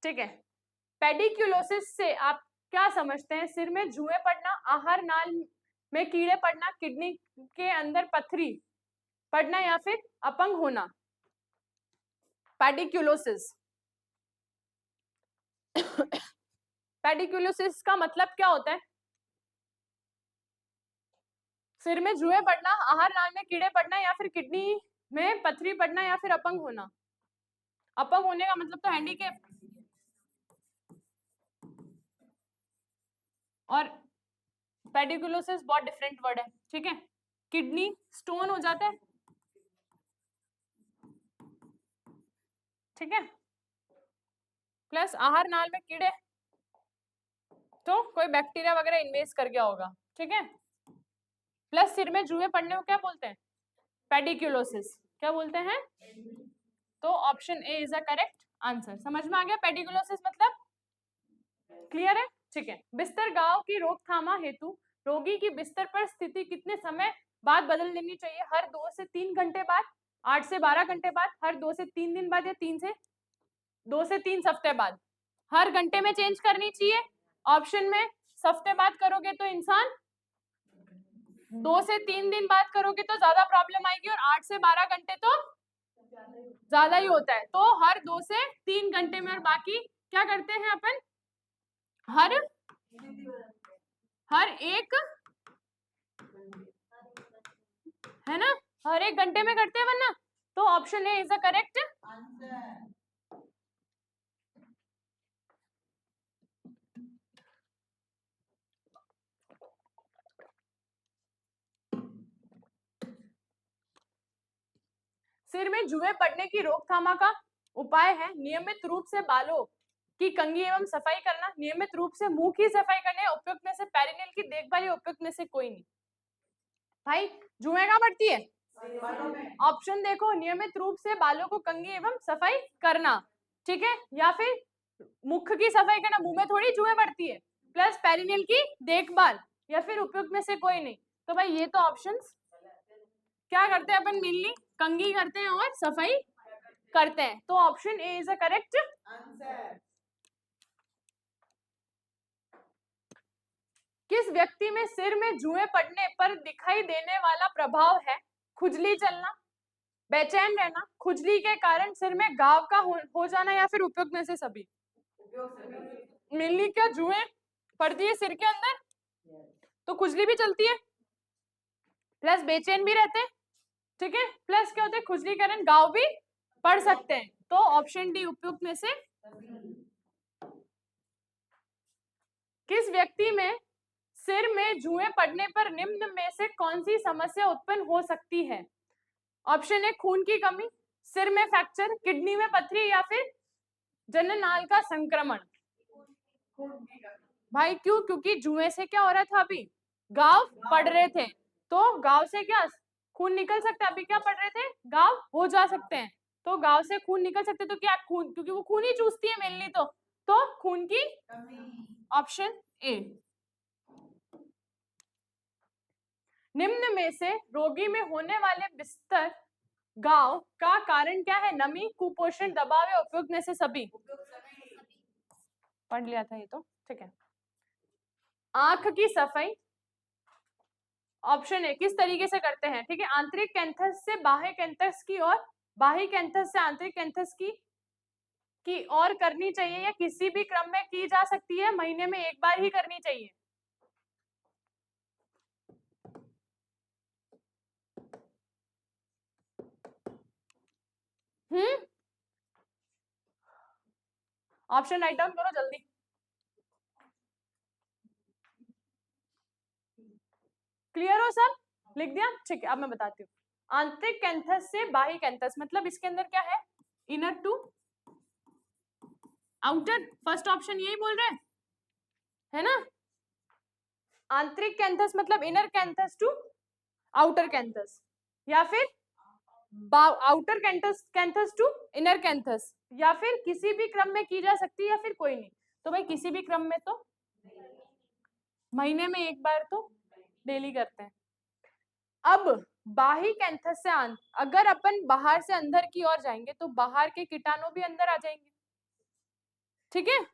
ठीक है, पेडिक्यूलोसिस से आप क्या समझते हैं? सिर में जुएं पड़ना, आहार नाल में कीड़े पड़ना, किडनी के अंदर पथरी पड़ना, या फिर अपंग होना। पेडिक्यूलोसिस पेडिक्यूलोसिस का मतलब क्या होता है? सिर में जुएं पड़ना, आहार नाल में कीड़े पड़ना, या फिर किडनी में पथरी पड़ना, या फिर अपंग होना। अपंग होने का मतलब तो हैंडीकैप, और पेडिकुलोसिस बहुत डिफरेंट वर्ड है, ठीक है। किडनी स्टोन हो जाता है, ठीक है, प्लस आहार नाल में कीड़े, तो कोई बैक्टीरिया वगैरह इन्वेस्ट कर गया होगा, ठीक है। प्लस सिर में जुएं पड़ने को क्या बोलते हैं? पेडिकुलोसिस। क्या बोलते हैं? तो option A is a correct answer. समझ में आ गया पेडिकुलोसिस मतलब? क्लियर है, ठीक है। बिस्तर घाव की रोकथाम हेतु रोगी की बिस्तर पर स्थिति कितने समय बाद बदल लेनी चाहिए? हर 2 से 3 घंटे बाद, 8 से 12 घंटे बाद, हर 2 से 3 दिन बाद, या 2 से 3 हफ्ते बाद? हर घंटे में चेंज करनी चाहिए। ऑप्शन में हफ्ते बाद करोगे तो इंसान, 2 से 3 दिन बाद करोगे तो ज्यादा प्रॉब्लम आएगी, और 8 से 12 घंटे तो ज्यादा ही होता है। तो हर 2 से 3 घंटे में, और बाकी क्या करते हैं अपन, हर एक, है ना, हर 1 घंटे में करते हैं वरना। तो option A is the correct answer. सिर में जुएं पड़ने की रोकथाम का उपाय है नियमित रूप से बालों की कंघी एवं सफाई करना, नियमित रूप से मुंह की सफाई करना, उपयुक्त में से पेरिनेल की देखभाल, या उपयुक्त में से कोई नहीं। भाई जुएं कहाँ पड़ती है? ऑप्शन देखो, नियमित रूप से बालों को कंघी एवं सफाई करना, ठीक है, या फिर मुख की सफाई करना, मुंह में थोड़ी जुएं पड़ती है, प्लस पेरिनेल की देखभाल, या फिर उपयुक्त में से कोई नहीं। तो भाई ये तो ऑप्शंस क्या करते हैं अपन, मेनली कंघी करते हैं और सफाई करते हैं। तो option A is a correct answer. किस व्यक्ति में सिर में जुएं पड़ने पर दिखाई देने वाला प्रभाव है? खुजली चलना, बेचैन रहना, खुजली के कारण सिर में घाव का हो जाना, या फिर उपयुक्त में से सभी? मेनली क्या जुएं पड़ती है सिर के अंदर तो खुजली भी चलती है, प्लस बेचैन भी रहते हैं, ठीक है, प्लस क्या होता है, खुजली के कारण घाव भी पड़ सकते हैं। तो ऑप्शन डी उपयुक्त में से। किस व्यक्ति में सिर में जुएं पड़ने पर निम्न में से कौन सी समस्या उत्पन्न हो सकती है? ऑप्शन ए खून की कमी, सिर में फ्रैक्चर, किडनी में पथरी, या फिर जननाल का संक्रमण। भाई क्यों? क्योंकि जुए से क्या हो रहा था, अभी घाव पड़ रहे थे, तो घाव से क्या खून निकल सकता है, अभी क्या पड़ रहे थे, घाव हो जा सकते हैं, तो घाव से खून निकल सकते, तो क्या खून, क्योंकि वो खून ही चूसती है मेनली, तो खून की ऑप्शन ए। निम्न में से रोगी में होने वाले बिस्तर घाव का कारण क्या है? नमी, कुपोषण, दबाव, या उपयुक्त में से सभी? पढ़ लिया था ये तो, ठीक है। आंख की सफाई, ऑप्शन ए किस तरीके से करते हैं, ठीक है, आंतरिक कैंथस से बाह्य कैंथस की और बाह्य कैंथस से आंतरिक कैंथस की और करनी चाहिए, या किसी भी क्रम में की जा सकती है, महीने में 1 बार ही करनी चाहिए? ऑप्शन राइट डाउन करो जल्दी। क्लियर हो सब? लिख दिया? ठीक है, अब मैं बताती हूँ। आंतरिक कैंथस से बाह्य कैंथस मतलब इसके अंदर क्या है? Inner to outer, first option यही बोल रहे हैं, है ना? आंतरिक कैंथस मतलब inner canthus to outer canthus, या फिर outer canthus canthus to inner canthus, या फिर किसी भी क्रम में की जा सकती है या फिर कोई नहीं। तो भाई किसी भी क्रम में तो महीने में एक बार तो डेली करते हैं। अब बाह्य कैंथस से अगर अपन बाहर से अंदर की ओर जाएंगे तो बाहर के कीटाणु भी अंदर आ जाएंगे, ठीक है?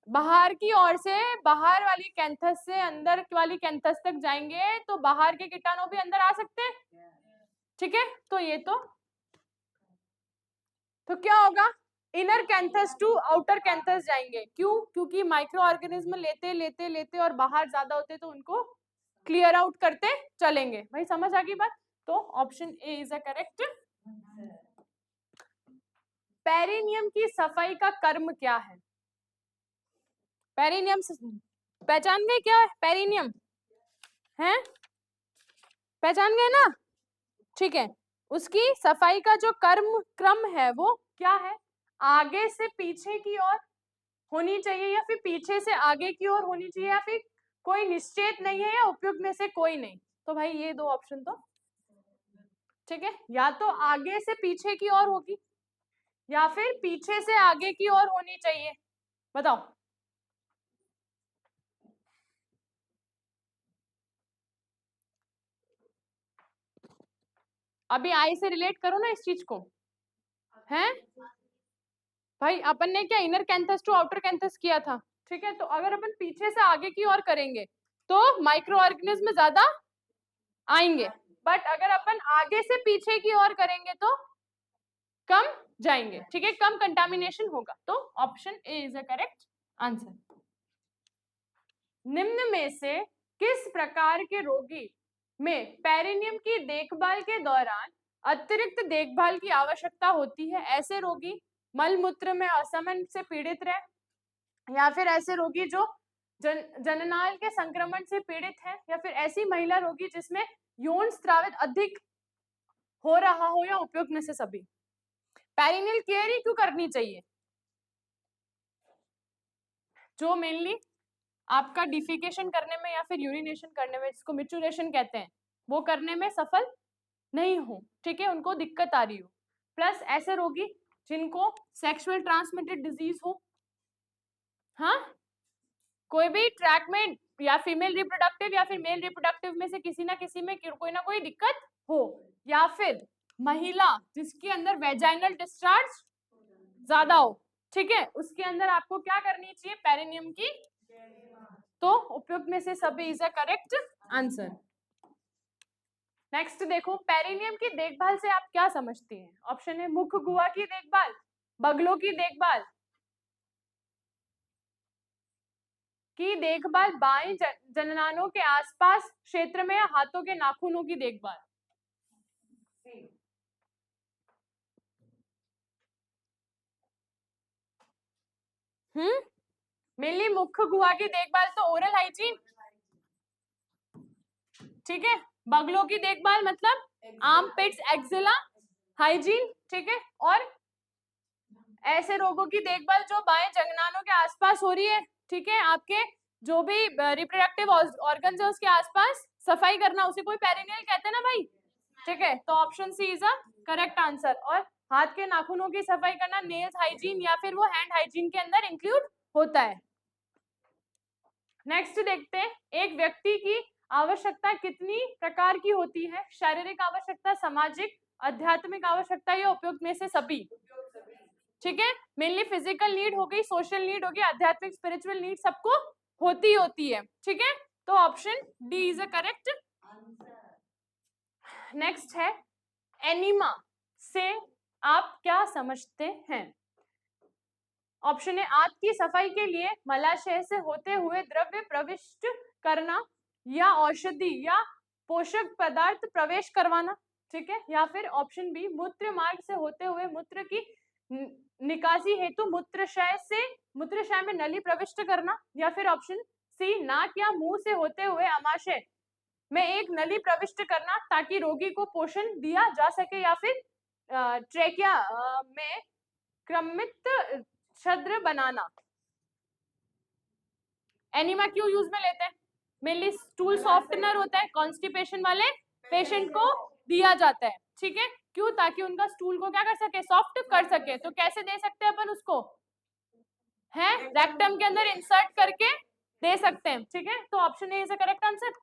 बाहर की ओर से बाहर वाली कैंथस से अंदर वाली कैंथस तक जाएंगे तो बाहर के कीटाणु भी अंदर आ सकते हैं, ठीक है? तो ये तो क्या होगा? Inner canthus to outer canthus जाएंगे। क्यों? क्योंकि माइक्रो ऑर्गेनिज्म लेते लेते लेते और बाहर ज्यादा होते तो उनको क्लियर आउट करते चलेंगे। भाई समझ आ गई बात? तो option A is a correct. Perineum की सफाई का कर्म क्या है? पेरिनियम पहचान गए क्या है पेरिनियम? है? पहचान गए ना? ठीक है, उसकी सफाई का जो क्रम है वो क्या है? आगे से पीछे की ओर होनी चाहिए या फिर पीछे से आगे की ओर होनी चाहिए, या फिर कोई निश्चित नहीं है या उपयुक्त में से कोई नहीं? तो भाई ये दो ऑप्शन तो ठीक है, या तो आगे से पीछे की ओर होगी या फिर पीछे से आगे की ओर होनी चाहिए। बताओ। अभी आई से रिलेट करो ना इस चीज को, हैं? भाई अपन ने क्या inner canthus to outer canthus किया था, ठीक है? तो अगर अपन पीछे से आगे की ओर करेंगे तो माइक्रो ऑर्गेनिज्म ज्यादा आएंगे, बट अगर अपन आगे से पीछे की ओर करेंगे तो कम जाएंगे, ठीक है? कम कंटामिनेशन होगा। तो option A is a correct answer. निम्न में से किस प्रकार के रोगी में पेरिनियम की देखभाल के दौरान अतिरिक्त देखभाल की आवश्यकता होती है? ऐसे रोगी मल मूत्र में असमन से पीड़ित रहे, या फिर ऐसे रोगी जो जननाल के संक्रमण से पीड़ित है, या फिर ऐसी महिला रोगी जिसमें यौन स्रावित अधिक हो रहा हो, या उपयुक्त में से सभी? पेरिनियल केयर ही क्यों करनी चाहिए? जो मेनली आपका डिफिकेशन करने में या फिर यूरिनेशन करने में, जिसको मिचुरेशन कहते हैं, वो करने में सफल नहीं हो, ठीक है? उनको दिक्कत आ रही हो, प्लस ऐसे रोगी जिनको सेक्सुअल ट्रांसमिटेड डिजीज हो, हाँ, कोई भी ट्रैक में या फीमेल रिप्रोडक्टिव या फिर मेल रिप्रोडक्टिव में से किसी ना किसी में कोई ना कोई दिक्कत हो, या फिर महिला जिसके अंदर वेजाइनल डिस्चार्ज ज्यादा हो, ठीक है? उसके अंदर आपको क्या करनी चाहिए? पेरिनियम की। तो उपयुक्त में से सभी is a correct answer. Next देखो, पेरिनियम की देखभाल से आप क्या समझते हैं? ऑप्शन है मुख गुहा की देखभाल, बगलों की देखभाल, बाएं जननांगों के आसपास क्षेत्र में, हाथों के नाखूनों की देखभाल। मेनली मुख गुहा की देखभाल तो ओरल हाइजीन, ठीक है? बगलों की देखभाल मतलब आर्म पिट्स एक्सिला हाइजीन, ठीक है? और ऐसे रोगों की देखभाल जो बाएं जननांगों के आसपास हो रही है, ठीक है? आपके जो भी रिप्रोडक्टिव ऑर्गन्स है उसके आसपास सफाई करना, उसे कोई पेरिनियल कहते हैं ना भाई, ठीक है? तो option C is a correct answer. और हाथ के नाखूनों की सफाई करना नेल्स हाइजीन या फिर वो हैंड हाइजीन के अंदर इंक्लूड होता है। नेक्स्ट देखते हैं, एक व्यक्ति की आवश्यकता कितनी प्रकार की होती है? शारीरिक आवश्यकता, सामाजिक, आध्यात्मिक आवश्यकता, या उपयुक्त में से सभी? ठीक है, मेनली फिजिकल नीड हो गई, सोशल नीड हो गई, आध्यात्मिक स्पिरिचुअल नीड सबको होती है, ठीक है? तो option D is a correct. Next है, एनीमा से आप क्या समझते हैं? ऑप्शन है आंत की सफाई के लिए मलाशय से होते हुए द्रव्य प्रविष्ट करना, या औषधि या पोषक पदार्थ प्रवेश करवाना, ठीक है? या फिर ऑप्शन बी मूत्र मार्ग से होते हुए मूत्र की निकासी हेतु मूत्राशय में नली प्रविष्ट करना, या फिर ऑप्शन सी नाक या मुंह से होते हुए आमाशय में एक नली प्रविष्ट करना ताकि रोगी को पोषण दिया जा सके, या फिर ट्रेकिया में क्रमित छिद्र बनाना। एनिमा क्यों यूज में लेते हैं? मेनली स्टूल सॉफ्टनर होता है, कॉन्स्टिपेशन वाले पेशेंट को दिया जाता है, ठीक है। क्यों? ताकि उनका स्टूल को क्या कर सके, सॉफ्ट कर सके। तो कैसे दे सकते हैं अपन उसको? है रेक्टम के अंदर इंसर्ट करके दे सकते हैं, ठीक है। तो option A is the correct answer.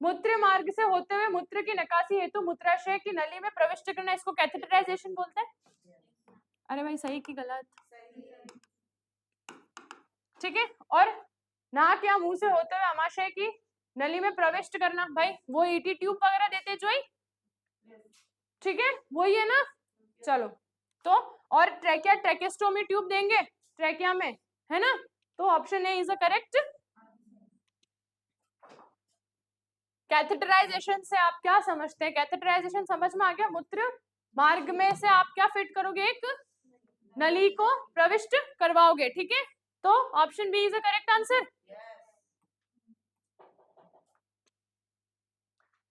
मूत्र मार्ग से होते हुए मूत्र की निकासी हेतु मूत्राशय की नली में प्रविष्ट करना, इसको कैथेटराइजेशन बोलते हैं। अरे भाई सही की गलत? ठीक है। और नाक या मुंह से होते हुए आमाशय की नली में प्रविष्ट करना, भाई वो ईटी ट्यूब वगैरह देते जो ही, ठीक है, वही है ना। चलो, तो और ट्रैकिया ट्रैकेस्टोमी ट्यूब देंगे ट्रैकिया में, है ना। तो option A is the correct. Catheterization से आप क्या समझते हैं? कैथेटराइजेशन समझ में आ गया? मूत्र मार्ग में से आप क्या फिट करोगे? एक नली को प्रविष्ट करवाओगे, ठीक है। तो option B is the correct answer.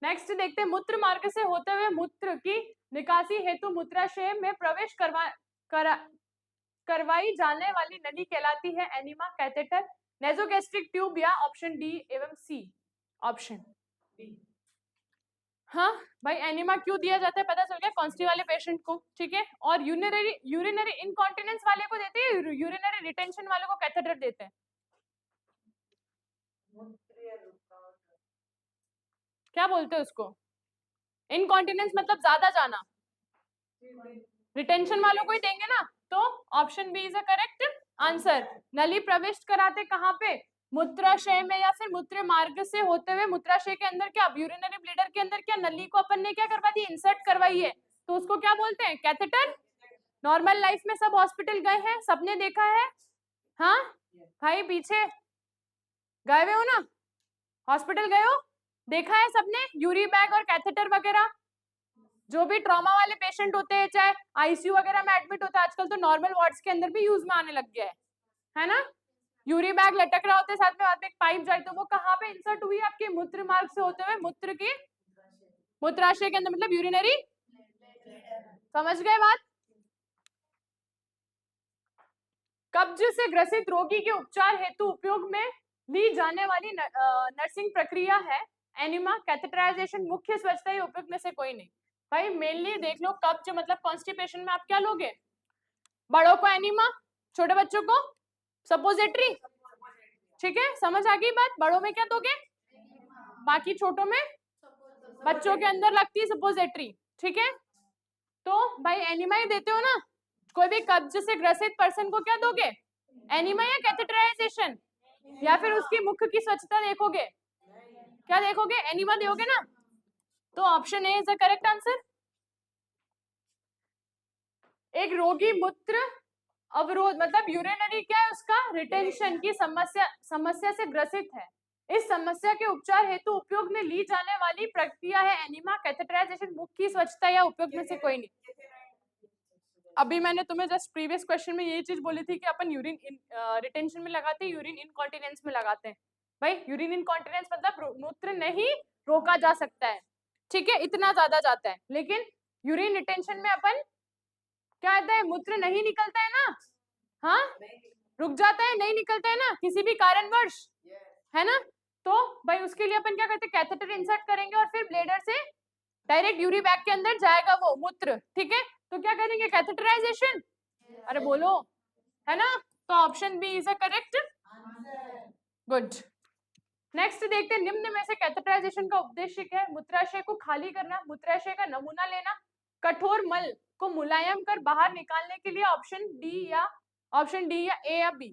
Next देखते हैं, मूत्र मार्ग से होते हुए मूत्र की निकासी हेतु मूत्राशय में प्रवेश करवाई जाने वाली नली कहलाती है एनिमा, कैथेटर, नेजोगैस्ट्रिक ट्यूब, या ऑप्शन डी एवं सी। Option D. हाँ भाई, एनिमा क्यों दिया जाता है पता चल गया, कॉन्स्टी वाले पेशेंट को, ठीक है। और यूरिनरी इनकॉन्टिनेंस वाले को देते हैं, यूरिनरी रिटेंशन वाले को कैथेटर देते हैं। क्या बोलते हैं उसको? इनकॉन्टिनेंस मतलब ज्यादा जाना, रिटेंशन वालों को ही देंगे ना। तो option B is a correct answer. नली प्रविष्ट कराते कहाँ पे? मूत्राशय में, या फिर मूत्र मार्ग से होते हुए मूत्राशय के अंदर क्या, यूरिनरी ब्लीडर के अंदर क्या नली को अपन ने क्या करवा दी, इंसर्ट करवाई है। तो उसको क्या बोलते हैं? कैथेटर। नॉर्मल लाइफ में सब हॉस्पिटल गए हैं, सबने देखा है। हाँ भाई, पीछे गए हुए हो ना, हॉस्पिटल गए हो, देखा है सबने यूरी बैग और कैथेटर वगैरह। जो भी ट्रॉमा वाले पेशेंट होते हैं, चाहे आईसीयू वगैरह में एडमिट होता है, आजकल तो नॉर्मल वार्ड्स के अंदर भी यूज में आने लग गया है ना। यूरी बैग लटक रहा होता है, साथ में बाद में एक पाइप जाए, तो वो कहाँ पे इंसर्ट हुई? आपके मूत्र मार्ग से होते हुए मूत्र के मूत्राशय के अंदर, मतलब यूरिनरी। समझ गए बात? कब्ज से ग्रसित रोगी के उपचार हेतु उपयोग में ली जाने वाली नर्सिंग प्रक्रिया है एनिमा, कैथेटराइजेशन। मुख्य स्वच्छता या उपयोग में से कोई नहीं। भाई मेनली देख लो, कब्ज मतलब कॉन्स्टिपेशन में आप क्या लोगे? बड़ों को एनिमा, छोटे बच्चों को सपोजिटरी, ठीक है। समझ आ गई बात? बड़ों में क्या दोगे, बाकी छोटों में, बच्चों के अंदर लगती है सपोजिटरी, ठीक है। तो भाई एनिमा ही देते हो ना। कोई भी कब्ज से ग्रसित पर्सन को क्या दोगे? एनिमा या कैथेटराइजेशन, या फिर उसकी मुख की स्वच्छता देखोगे? क्या देखोगे? एनिमा दोगे ना। तो option A is the correct answer. एक रोगी मूत्र अवरोध मतलब यूरिनरी क्या है, उसका रिटेंशन की समस्या से ग्रसित है। इस समस्या के उपचार हेतु उपयोग में ली जाने वाली प्रक्रिया है एनिमा, कैथेटराइजेशन। मुख की स्वच्छता या उपयोग में से कोई नहीं। अभी मैंने तुम्हें जस्ट प्रीवियस क्वेश्चन में यही चीज बोली थी कि अपन यूरिन रिटेंशन में लगाते हैं, यूरिन इनकॉन्टिनेंस में लगाते हैं। भाई यूरिन इनकॉन्टिनेंस मतलब मूत्र नहीं रोका जा सकता है, ठीक है, इतना ज्यादा जाता है। लेकिन यूरिन रिटेंशन में अपन क्या आता है, मूत्र नहीं निकलता है ना, हाँ रुक जाता है, नहीं निकलता है ना किसी भी कारणवश, है ना। तो भाई उसके लिए अपन क्या करते हैं, कैथेटर इंसर्ट करेंगे और फिर ब्लेडर से डायरेक्ट यूरी बैग के अंदर जाएगा वो मूत्र, ठीक है। तो क्या करेंगे, कैथेटराइजेशन। अरे बोलो, है ना। तो option B is a correct. Good. Next देखते हैं, निम्न में से कैथेटराइजेशन का उद्देश्य क्या है? मूत्राशय को खाली करना, मूत्राशय का नमूना लेना, कठोर मल को मुलायम कर बाहर निकालने के लिए। ऑप्शन डी या ए या बी।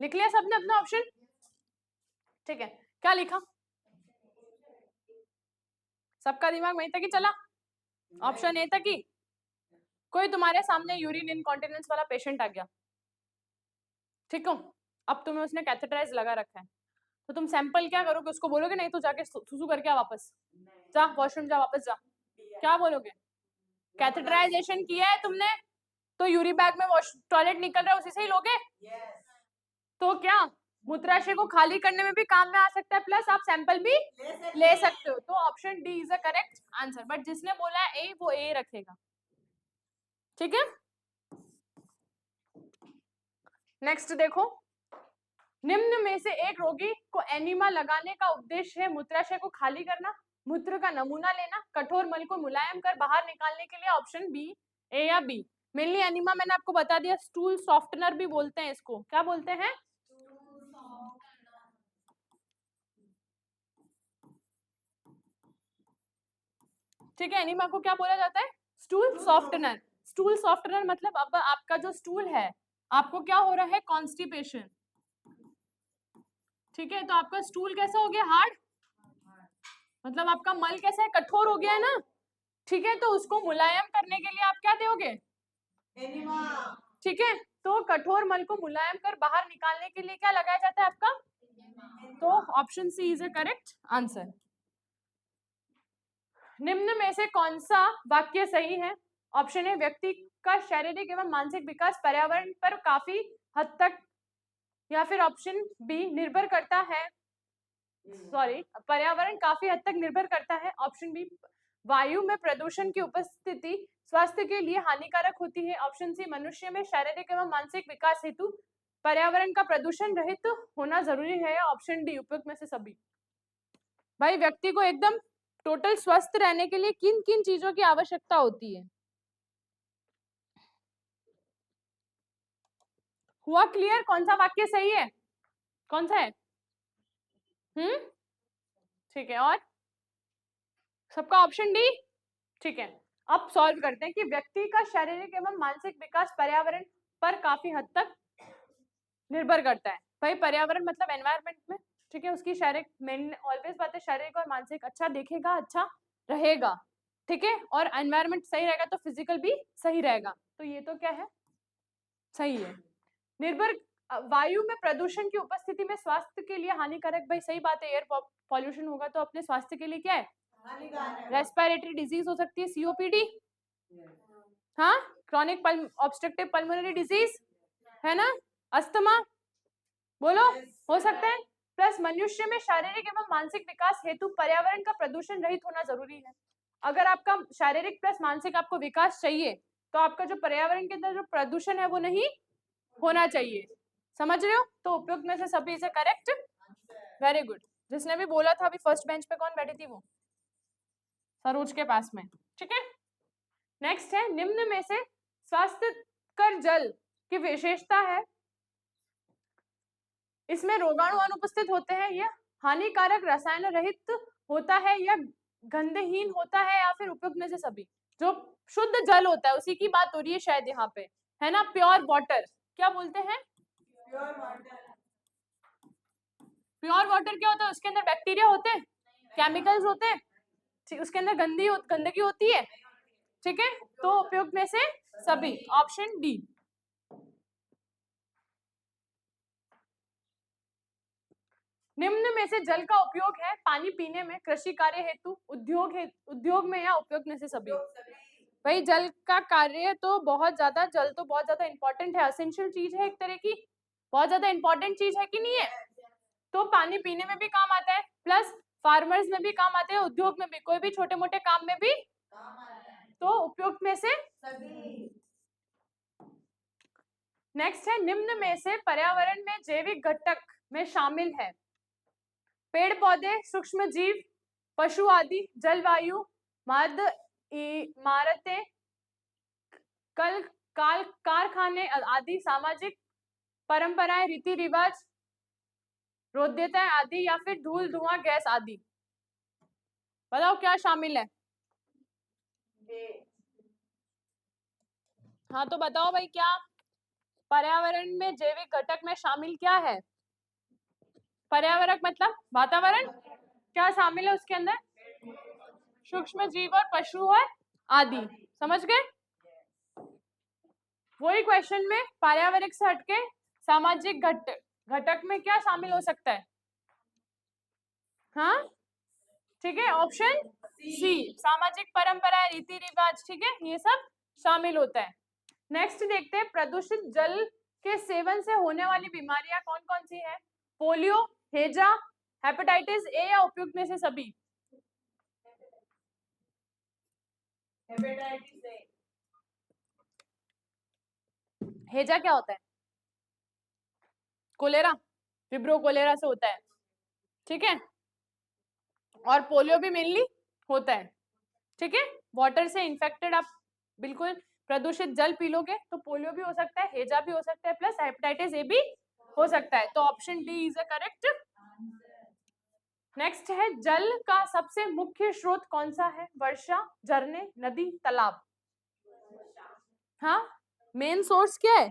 लिख लिया सबने अपना ऑप्शन? ठीक है, क्या लिखा? सबका दिमाग वहीं तक ही चला, ऑप्शन ए तक ही। कोई तुम्हारे सामने यूरिन इनकॉन्टिनेंस वाला पेशेंट आ गया, ठीक हो, अब तुम्हें उसने कैथेटराइज लगा रखा है, तो तुम सैंपल क्या करोगे, उसको बोलोगे नहीं तो जाके सुसु करके आ वापस, जा वॉशरूम जा वापस जा, क्या बोलोगे? कैथेटराइजेशन किया है तुमने तो यूरी बैग में वॉश टॉयलेट निकल रहा है उसी से ही लोगे? तो क्या मूत्राशय को खाली करने में भी काम में आ सकता है, प्लस आप सैंपल भी ले सकते हो। तो option D is the correct answer, but जिसने बोला है ए वो ए रखेगा, ठीक है। नेक्स्ट देखो, निम्न में से एक रोगी को एनिमा लगाने का उद्देश्य है मूत्राशय को खाली करना, मूत्र का नमूना लेना, कठोर मल को मुलायम कर बाहर निकालने के लिए। ऑप्शन बी, ए या बी। मेनली एनिमा मैंने आपको बता दिया, स्टूल सॉफ्टनर भी बोलते हैं इसको, क्या बोलते हैं? ठीक है, एनिमा को क्या बोला जाता है? Stool softener. स्टूल सॉफ्टनर मतलब अब आपका जो स्टूल है, आपको क्या हो रहा है? कॉन्स्टिपेशन, ठीक है। तो आपका स्टूल कैसा हो गया? हार्ड, मतलब आपका मल कैसा है? कठोर हो गया है ना, ठीक है। तो उसको मुलायम करने के लिए आप क्या दोगे? एनिमा, ठीक है। तो कठोर मल को मुलायम कर बाहर निकालने के लिए क्या लगाया जाता है आपका? तो option C is a correct answer. निम्न में से कौन सा वाक्य सही है? ऑप्शन ए, व्यक्ति का शारीरिक एवं मानसिक विकास पर्यावरण पर काफी हद तक, या फिर ऑप्शन बी, निर्भर करता है, सॉरी, पर्यावरण काफी हद तक निर्भर करता है। ऑप्शन बी, वायु में प्रदूषण की उपस्थिति स्वास्थ्य के लिए हानिकारक होती है। ऑप्शन सी, मनुष्य में शारीरिक एवं मानसिक विकास हेतु पर्यावरण का प्रदूषण रहित होना जरूरी है। ऑप्शन डी, उपयुक्त में से सभी। भाई व्यक्ति को एकदम टोटल स्वस्थ रहने के लिए किन किन चीजों की आवश्यकता होती है? हुआ क्लियर? कौन सा वाक्य सही है, कौन सा है? ठीक है, और सबका ऑप्शन डी, ठीक है। अब सॉल्व करते हैं कि व्यक्ति का शारीरिक एवं मानसिक विकास पर्यावरण पर काफी हद तक निर्भर करता है। भाई पर्यावरण मतलब एनवायरनमेंट में, ठीक है, उसकी शारीरिक, मेन ऑलवेज बात है, शारीरिक और मानसिक अच्छा दिखेगा, अच्छा रहेगा, ठीक है। और एनवायरनमेंट सही रहेगा तो फिजिकल भी सही रहेगा, तो ये तो क्या है? सही है। निर्भर, वायु में प्रदूषण की उपस्थिति में स्वास्थ्य के लिए हानिकारक, भाई सही बात है, एयर पॉल्यूशन होगा तो अपने स्वास्थ्य के लिए क्या है? रेस्पिरेटरी डिजीज हो सकती है, सीओपीडी, हाँ, क्रॉनिक ऑब्स्ट्रक्टिव पल्मोनरी डिजीज है ना, अस्थमा, बोलो, हो सकता है। प्लस मनुष्य में शारीरिक एवं मानसिक विकास हेतु पर्यावरण का प्रदूषण रहित होना जरूरी है। अगर आपका शारीरिक प्लस मानसिक आपको विकास चाहिए तो आपका जो पर्यावरण के अंदर जो प्रदूषण है वो नहीं होना चाहिए, समझ रहे हो? तो उपयुक्त में से सभी से करेक्ट, वेरी गुड। जिसने भी बोला था अभी फर्स्ट बेंच पे कौन बैठी थी? वो सरोज के पास में, ठीक है। नेक्स्ट है, निम्न में से स्वास्थ्यकर जल की विशेषता है, इसमें रोगाणु अनुपस्थित होते हैं, यह हानिकारक रसायन रहित होता है, या गंधहीन होता है, या फिर उपयुक्त में से सभी। जो शुद्ध जल होता है उसी की बात हो रही है शायद यहाँ पे, है ना, प्योर वाटर, क्या बोलते हैं? Pure water. प्योर वाटर क्या होता है? उसके अंदर बैक्टीरिया होते हैं, केमिकल्स होते हैं, उसके अंदर गंदगी होती है, ठीक है। तो उपयुक्त में से सभी, ऑप्शन डी। निम्न में से जल का उपयोग है पानी पीने में, कृषि कार्य हेतु, उद्योग में, या उपयोग में से सभी। भाई जल का कार्य तो बहुत ज्यादा, जल तो बहुत ज्यादा इंपॉर्टेंट है, एसेंशियल चीज है एक तरह की, बहुत ज्यादा इंपॉर्टेंट चीज है कि नहीं है? तो पानी पीने में भी काम आता है, प्लस फार्मर्स में भी काम आते हैं, उद्योग में भी, कोई भी छोटे मोटे काम में भी, तो उपयुक्त में से सभी। नेक्स्ट है, निम्न में से पर्यावरण में जैविक घटक में शामिल है, पेड़ पौधे, सूक्ष्म जीव, पशु आदि, जलवायु, मर्द, इमारतें, कल काल कारखाने आदि, सामाजिक परंपराएं, रीति रिवाज, रोध्यताएं आदि, या फिर धूल धुआं गैस आदि। बताओ क्या शामिल है? हाँ तो बताओ भाई, क्या पर्यावरण में जैविक घटक में शामिल क्या है? पर्यावरण मतलब वातावरण, क्या शामिल है उसके अंदर? सूक्ष्म जीव और पशु और आदि, समझ गए? वही क्वेश्चन में पर्यावरण से हटके सामाजिक घटक में क्या शामिल हो सकता है? हाँ ठीक है, ऑप्शन सी, सामाजिक परंपरा, रीति रिवाज, ठीक है, ये सब शामिल होता है। नेक्स्ट देखते हैं, प्रदूषित जल के सेवन से होने वाली बीमारियां कौन कौन सी है? पोलियो, हेजा, हेपेटाइटिस ए या उपयुक्त में से सभी? Hepatitis A. हेजा क्या होता है? कोलेरा, विब्रो कोलेरा से होता है, ठीक है। और पोलियो भी मेनली होता है, ठीक है। वाटर से इन्फेक्टेड आप बिल्कुल प्रदूषित जल पी लोगे तो पोलियो भी हो सकता है, हेजा भी हो सकता है, प्लस हेपेटाइटिस ए भी हो सकता है। तो option D is a correct. Next है, जल का सबसे मुख्य स्रोत कौन सा है? वर्षा, झरने, नदी, तालाब? हाँ, मेन सोर्स क्या है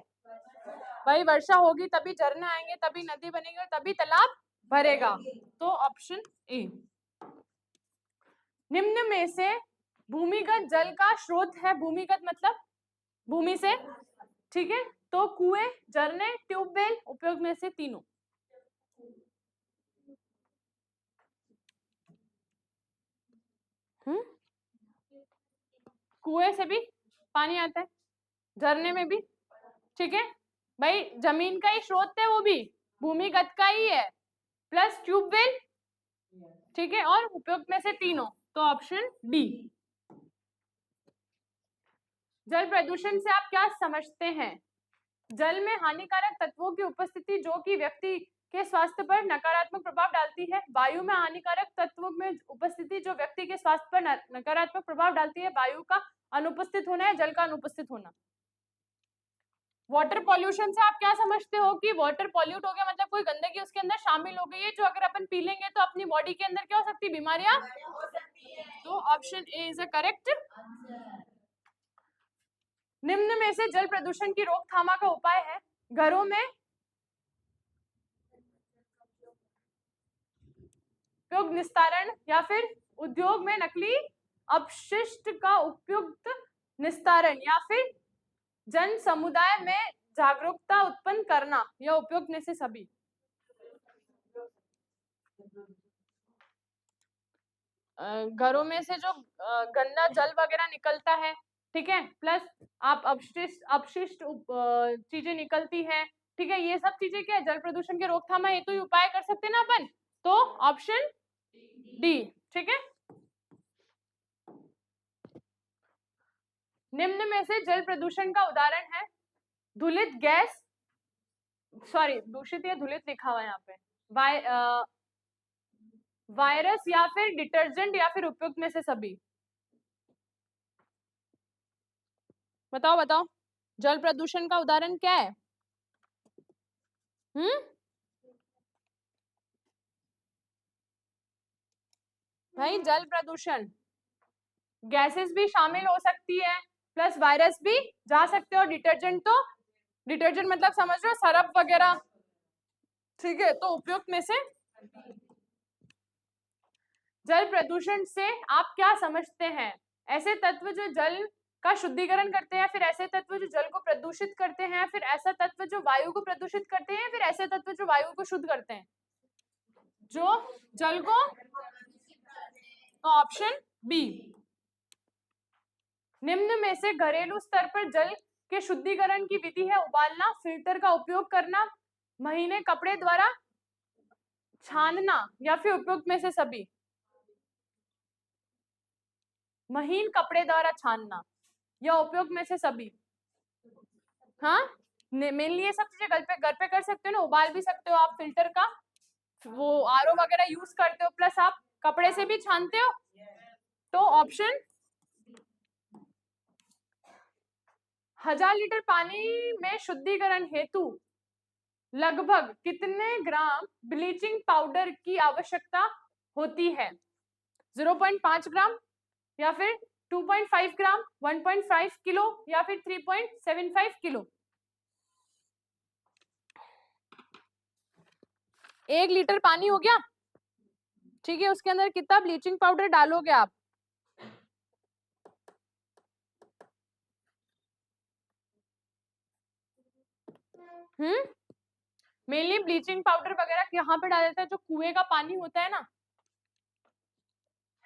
भाई? वर्षा होगी तभी झरने आएंगे, तभी नदी बनेगी और तभी तालाब भरेगा। तो ऑप्शन ए। निम्न में से भूमिगत जल का स्रोत है, भूमिगत मतलब भूमि से, ठीक है, तो कुएं, झरने, ट्यूबवेल, उपयोग में से तीनों? कुएं से भी पानी आता है, झरने में भी, ठीक है भाई, जमीन का ही स्रोत है, वो भी भूमिगत का ही है, प्लस ट्यूबवेल, ठीक है, और उपयोग में से तीनों। तो ऑप्शन डी। जल प्रदूषण से आप क्या समझते हैं? जल में हानिकारक तत्वों की उपस्थिति जो कि व्यक्ति के स्वास्थ्य पर नकारात्मक प्रभाव डालती है। वायु में हानिकारक तत्वों में उपस्थिति जो व्यक्ति के स्वास्थ्य पर नकारात्मक प्रभाव डालती है। वायु का अनुपस्थित होना है, जल का अनुपस्थित होना। वाटर पॉल्यूशन से आप क्या समझते हो कि वाटर पॉल्यूट हो गया मतलब कोई गंदगी उसके अंदर शामिल हो गई है, जो अगर अपन पी लेंगे तो अपनी बॉडी के अंदर क्या हो सकती है? बीमारियां हो सकती है। तो option A is a correct. निम्न में से जल प्रदूषण की रोकथाम का उपाय है? घरों में उपयोग निस्तारण, या फिर उद्योग में नकली अपशिष्ट का उपयुक्त निस्तारण, या फिर जन समुदाय में जागरूकता उत्पन्न करना, या उपयुक्त में से सभी? घरों में से जो गंदा जल वगैरह निकलता है, ठीक है, प्लस आप अपशिष्ट अपशिष्ट चीजें निकलती है, ठीक है, ये सब चीजें क्या है? जल प्रदूषण के रोकथाम हेतु ही उपाय कर सकते हैं ना अपन। तो ऑप्शन डी, ठीक है। निम्न में से जल प्रदूषण का उदाहरण है? धूलित गैस, सॉरी दूषित या धूलित लिखा हुआ है यहाँ पे, वायरस, या फिर डिटर्जेंट, या फिर उपयुक्त में से सभी? बताओ बताओ, जल प्रदूषण का उदाहरण क्या है? भाई जल प्रदूषण गैसेस भी शामिल हो सकती है, प्लस वायरस भी जा सकते हो, डिटर्जेंट तो डिटर्जेंट मतलब समझ रहे हो, सरफ वगैरह, ठीक है। तो उपयुक्त में से जल प्रदूषण से आप क्या समझते हैं? ऐसे तत्व जो जल का शुद्धिकरण करते हैं, फिर ऐसे तत्व जो जल को प्रदूषित करते हैं, फिर ऐसा तत्व जो वायु को प्रदूषित करते हैं, फिर ऐसे तत्व जो वायु को शुद्ध करते हैं, जो जल को। तो ऑप्शन बी। निम्न में से घरेलू स्तर पर जल के शुद्धिकरण की विधि है? उबालना, फिल्टर का उपयोग करना, महीने कपड़े द्वारा छानना, या फिर उपयुक्त में से सभी? महीन कपड़े द्वारा छानना या उपयोग में से सभी? हाँ, मेनली ये सब चीजें घर पे कर सकते हो ना, उबाल भी सकते हो आप, फिल्टर का वो आरओ वगैरह यूज करते हो, प्लस आप कपड़े से भी छानते हो। तो ऑप्शन 1000 लीटर पानी में शुद्धिकरण हेतु लगभग कितने ग्राम ब्लीचिंग पाउडर की आवश्यकता होती है? 0.5 ग्राम, या फिर 2.5 ग्राम, 1.5 किलो, या फिर 3.75 किलो? 1 लीटर पानी हो गया, ठीक है, उसके अंदर कितना ब्लीचिंग पाउडर डालोगे आप? मेनली ब्लीचिंग पाउडर वगैरह यहाँ पे डाला जाता है, जो कुएं का पानी होता है ना,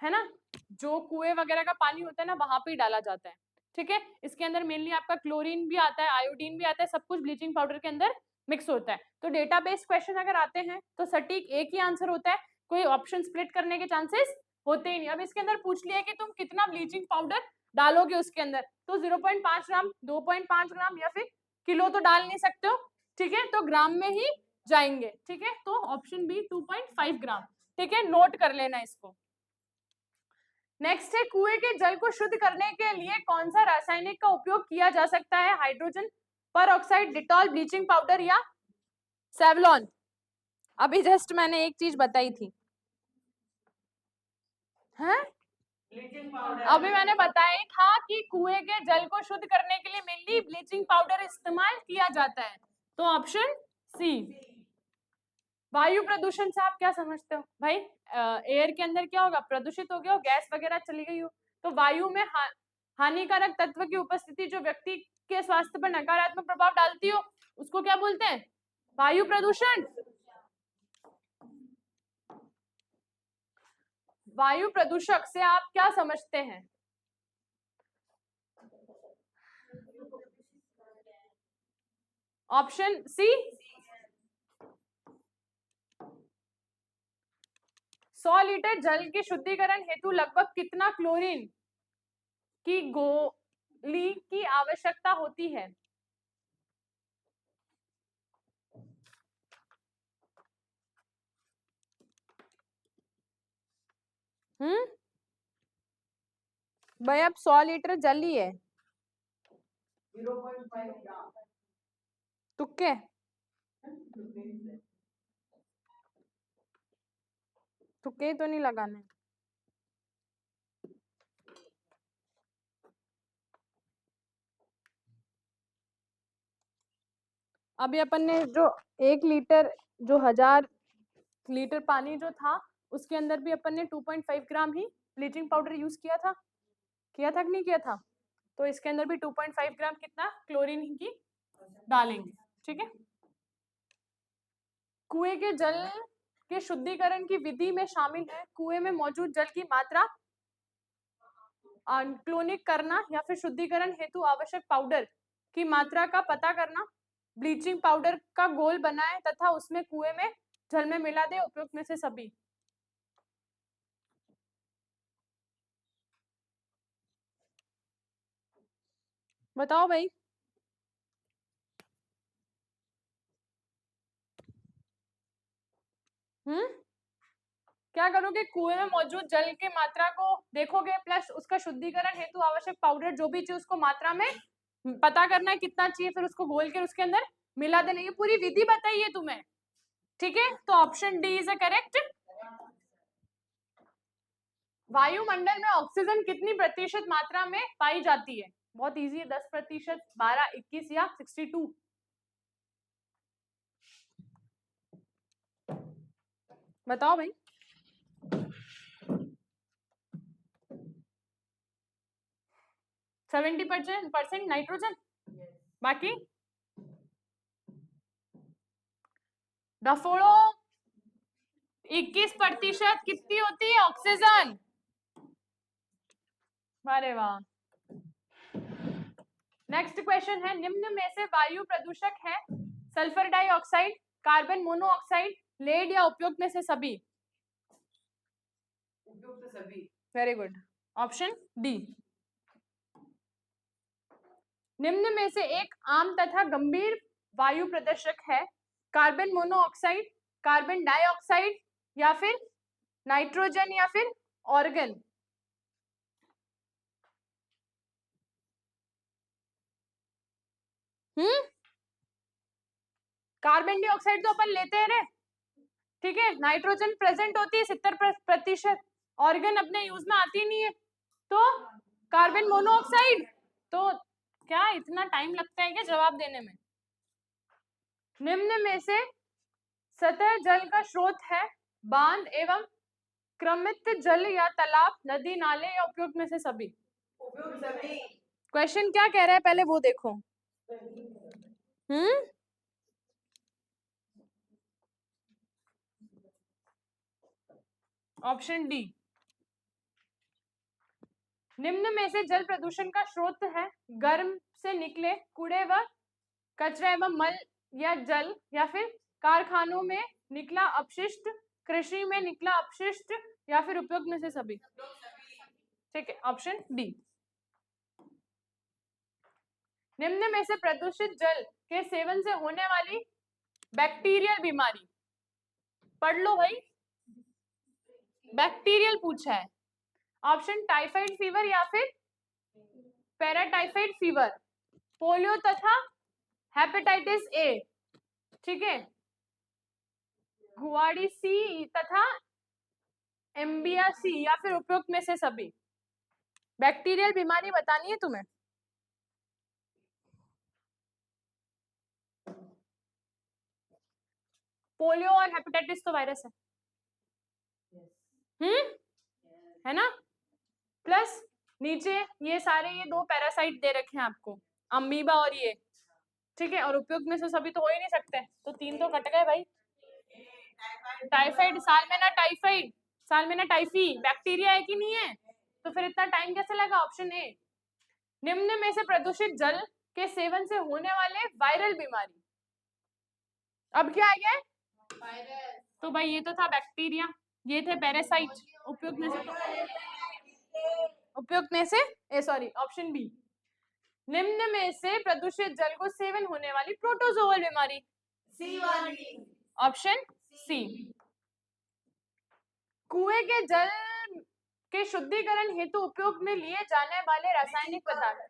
है ना, जो कुएं वगैरह का पानी होता है ना वहां पे ही डाला जाता है, ठीक है। इसके अंदर मेनली आपका क्लोरीन भी आता है, आयोडीन भी आता है, सब कुछ ब्लीचिंग पाउडर के अंदर मिक्स होता है। तो डेटा बेस्ड क्वेश्चन अगर आते हैं तो सटीक एक ही आंसर होता है, कोई ऑप्शन स्प्लिट करने के चांसेस होते ही नहीं। अब इसके अंदर पूछ लिया कि तुम कितना ब्लीचिंग पाउडर डालोगे उसके अंदर, तो 0.5 ग्राम, 2.5 ग्राम या फिर किलो तो डाल नहीं सकते हो, ठीक है, तो ग्राम में ही जाएंगे, ठीक है। तो ऑप्शन बी 2.5 ग्राम, ठीक है, नोट कर लेना इसको। नेक्स्ट है, कुएं के जल को शुद्ध करने के लिए कौन सा रासायनिक का उपयोग किया जा सकता है? हाइड्रोजन पर ऑक्साइड, डिटॉल, ब्लीचिंग पाउडर या सेवलॉन? अभी जस्ट मैंने एक चीज बताई थी, हैं? अभी मैंने बताया ही था कि कुएं के जल को शुद्ध करने के लिए मेनली ब्लीचिंग पाउडर इस्तेमाल किया जाता है, तो ऑप्शन सी। वायु प्रदूषण से आप क्या समझते हो भाई? एयर के अंदर क्या होगा, प्रदूषित हो गया हो, गैस वगैरह चली गई हो, तो वायु में हानिकारक तत्व की उपस्थिति जो व्यक्ति के स्वास्थ्य पर नकारात्मक प्रभाव डालती हो उसको क्या बोलते हैं? वायु प्रदूषण। वायु प्रदूषक से आप क्या समझते हैं? Option C. 100 लीटर जल के शुद्धिकरण हेतु लगभग कितना क्लोरीन की गोली की आवश्यकता होती है? भाई अब 100 लीटर जल ही है, 0.5 ग्राम। तुक्के? तुक्के तो नहीं लगाने। अभी अपन ने जो 1 लीटर, जो 1000 लीटर पानी जो था उसके अंदर भी अपन ने 2.5 ग्राम ही ब्लीचिंग पाउडर यूज किया था कि नहीं किया था? तो इसके अंदर भी 2.5 ग्राम कितना क्लोरीन की डालेंगे, ठीक है। कुएं के जल के शुद्धिकरण की विधि में शामिल है कुएं में मौजूद जल की मात्रा क्लोनिक करना या फिर शुद्धिकरण हेतु आवश्यक पाउडर की मात्रा का पता करना, ब्लीचिंग पाउडर का घोल बनाए तथा उसमें कुएं में जल में मिला दे, उपयुक्त में से सभी। बताओ भाई। क्या करोगे? कुएं में मौजूद जल की मात्रा को देखोगे प्लस उसका शुद्धिकरण हेतु आवश्यक पाउडर जो भी चाहिए उसको मात्रा में पता करना है कितना चाहिए, फिर उसको घोल के उसके अंदर मिला देना। ये पूरी विधि बताइए तुम्हें, ठीक है। तो option D is a correct. वायुमंडल में ऑक्सीजन कितनी प्रतिशत मात्रा में पाई जाती है? बहुत इजी है, 10%, 12, 21 या 62? बताओ भाई। 70% नाइट्रोजन, बाकी डफोड़ो 21% कितनी होती है ऑक्सीजन? अरे वाह। नेक्स्ट क्वेश्चन है, निम्न में से वायु प्रदूषक है sulphur dioxide, carbon monoxide, lead या उपयुक्त में से सभी? उपयुक्त सभी। Very good, option D. निम्न में से एक आम तथा गंभीर वायु प्रदूषक है कार्बन मोनोऑक्साइड, कार्बन डाइऑक्साइड या फिर नाइट्रोजन या फिर ऑर्गन? कार्बन डाइऑक्साइड तो अपन लेते हैं रे, ठीक है। नाइट्रोजन प्रेजेंट होती है 70%, ऑर्गन अपने यूज में आती नहीं है, तो कार्बन मोनोऑक्साइड। तो क्या इतना टाइम लगता है क्या जवाब देने में? निम्न में से सतह जल का स्रोत है बांध एवं क्रमित जल या तालाब, नदी, नाले या उपयुक्त में से सभी? उपयुक्त सभी। क्वेश्चन क्या कह रहा है पहले वो देखो। Option D. निम्न में से जल प्रदूषण का स्रोत है गर्म से निकले कूड़े व कचरा एवं मल या जल, या फिर कारखानों में निकला अपशिष्ट, कृषि में निकला अपशिष्ट, या फिर उपयोग में से सभी। ठीक है, ऑप्शन डी। निम्न में से प्रदूषित जल के सेवन से होने वाली बैक्टीरियल बीमारी, पढ़ लो भाई, बैक्टीरियल पूछा है। ऑप्शन टाइफाइड फीवर या फिर पैराटाइफाइड फीवर, पोलियो तथा हेपेटाइटिस ए, ठीक है, गुआडीसी तथा एम्बियासी, या फिर उपयुक्त में से सभी। बैक्टीरियल बीमारी बतानी है तुम्हें। पोलियो और हेपेटाइटिस तो वायरस है, है ना। प्लस नीचे ये सारे, ये दो पैरासाइट दे रखे हैं आपको, अमीबा और ये, ठीक है, और उपयुक्त में से सभी तो हो ही नहीं सकते, तो तीन तो कट गए भाई। टाइफाइड, सालमेना टाइफाइड, सालमेना टाइफी बैक्टीरिया है कि नहीं है, तो फिर इतना टाइम कैसे लगा। Option A. निम्न में से प्रदूषित जल के सेवन से होने वाले वायरल बीमारी, अब क्या आ गया है, वायरस। तो भाई ये तो था बैक्टीरिया, ये थे पैरासाइट, उपयुक्त में से उपयुक्त में से सॉरी, ऑप्शन बी। निम्न में से प्रदूषित जल को सेवन होने वाली प्रोटोजोअल बीमारी, सी वाली, ऑप्शन सी। कुएं के जल के शुद्धिकरण हेतु उपयोग में लिए जाने वाले रासायनिक पदार्थ,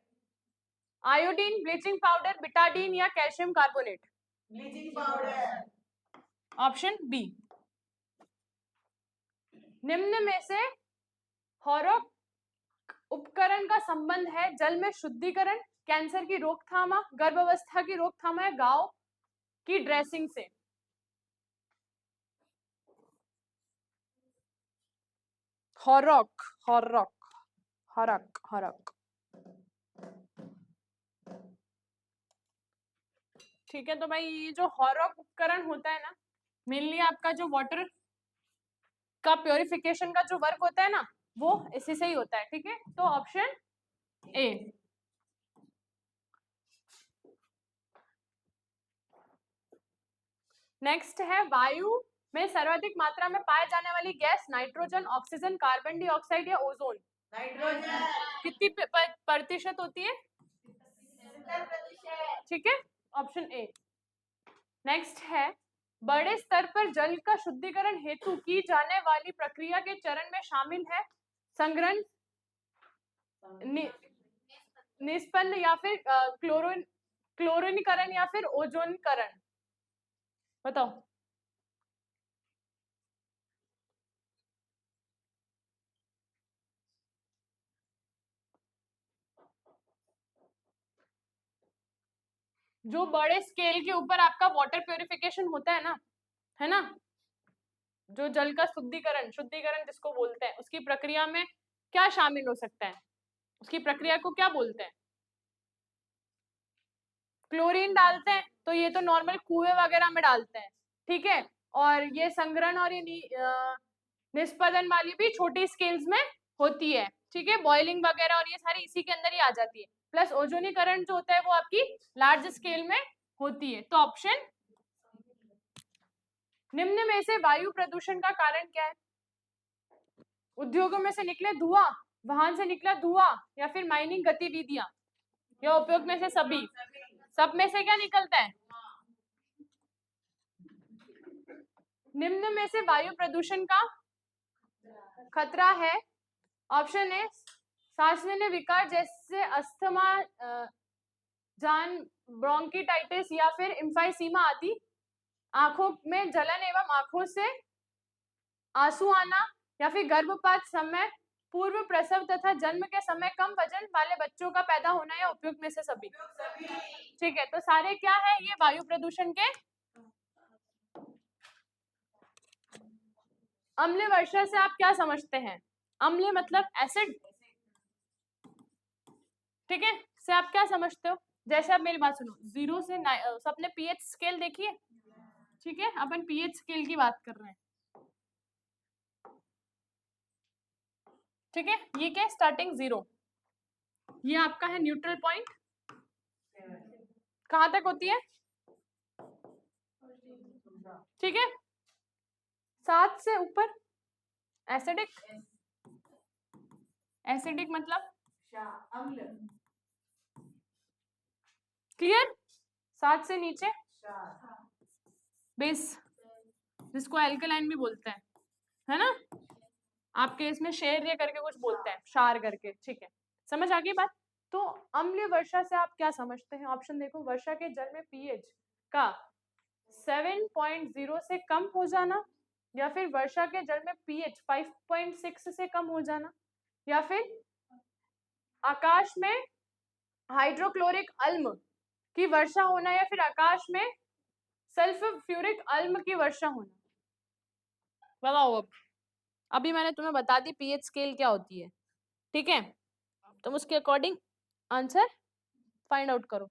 आयोडीन, ब्लीचिंग पाउडर, बिटाडीन या calcium carbonate, bleaching powder, option B. निम्न में से हॉरोक उपकरण का संबंध है जल में शुद्धिकरण, कैंसर की रोकथाम, गर्भावस्था की रोकथाम या गांव की ड्रेसिंग से। हॉरोक, हॉरोक, हॉरोक, हॉरोक, ठीक है। तो भाई ये जो हॉरोक उपकरण होता है ना, मेनली आपका जो वाटर का प्योरिफिकेशन का जो वर्क होता है ना, वो इसी से ही होता है, ठीक है। तो ऑप्शन ए। नेक्स्ट है वायु में सर्वाधिक मात्रा में पाए जाने वाली gas, nitrogen, oxygen, carbon dioxide या ओजोन। नाइट्रोजन कितनी प्रतिशत होती है, 70%, ठीक है, ऑप्शन ए। नेक्स्ट है बड़े स्तर पर जल का शुद्धिकरण हेतु की जाने वाली प्रक्रिया के चरण में शामिल है संग्रहण, निष्पन्न या फिर क्लोरीनीकरण या फिर ओजोनीकरण, बताओ। जो बड़े स्केल के ऊपर आपका वाटर प्योरिफिकेशन होता है ना, जो जल का शुद्धिकरण, शुद्धिकरण जिसको बोलते हैं, उसकी प्रक्रिया में क्या शामिल हो सकता है, उसकी प्रक्रिया को क्या बोलते हैं। क्लोरीन डालते हैं, तो ये तो नॉर्मल कुएं वगैरह में डालते हैं, ठीक है। और ये संग्रहण और ये निष्पदन वाली भी छोटी स्केल्स में होती है, ठीक है, बॉइलिंग वगैरह और ये सारी इसी के अंदर ही आ जाती है। प्लस ओजोनीकरण जो होता है वो आपकी लार्ज स्केल में होती है। तो ऑप्शन, निम्न में से वायु प्रदूषण का कारण क्या है। उद्योगों में से निकले धुआं, वाहन से निकला धुआं, या फिर माइनिंग गतिविधियां, या उपयोग में से सभी। सब में से क्या निकलता है, निम्न में से वायु प्रदूषण का खतरा है। ऑप्शन ए सांस लेने विकार जैसे अस्थमा, जान, ब्रोंकिटाइटिस या फिर एम्फाइसीमा आदि, आंखों में जलन एवं आंखों से आंसू आना, या फिर गर्भपात समय, पूर्व प्रसव तथा जन्म के समय कम वजन वाले बच्चों का पैदा होना, या उपयुक्त में से सभी। ठीक है, तो सारे क्या है, ये वायु प्रदूषण के। अम्ल वर्षा से आप क्या समझते हैं, अम्ल मतलब एसिड, ठीक है, से आप क्या समझते हो। जैसे आप मेरी बात सुनो, 0 से सबने पीएच स्केल देखी है, ठीक है, अपन पीएच स्केल की बात कर रहे हैं, ठीक है। ये क्या है, स्टार्टिंग 0, ये आपका है न्यूट्रल पॉइंट, कहाँ तक होती है? ठीक है, 7 से ऊपर एसिडिक, एसिडिक मतलब अम्ल, क्लियर? 7 से नीचे बेस, जिसको एल्कलाइन भी बोलते हैं, है ना? आपके इसमें शेर ये करके कुछ बोलते हैं, शार करके, ठीक है, समझ आ गई बात? तो अम्लीय वर्षा से आप क्या समझते हैं? ऑप्शन देखो, वर्षा के जल में पीएच का 7.0 से कम हो जाना, या फिर वर्षा के जल में पीएच 5.6 से कम हो जाना, या फिर आकाश में हाइड्रोक्लोरिक अम्ल की वर्षा होना, या फिर आकाश में सल्फ्यूरिक अम्ल की वर्षा होना। बताओ अब। अभी मैंने तुम्हें बता दी पीएच स्केल क्या होती है, ठीक है? तुम उसके अकॉर्डिंग आंसर फाइंड आउट करो।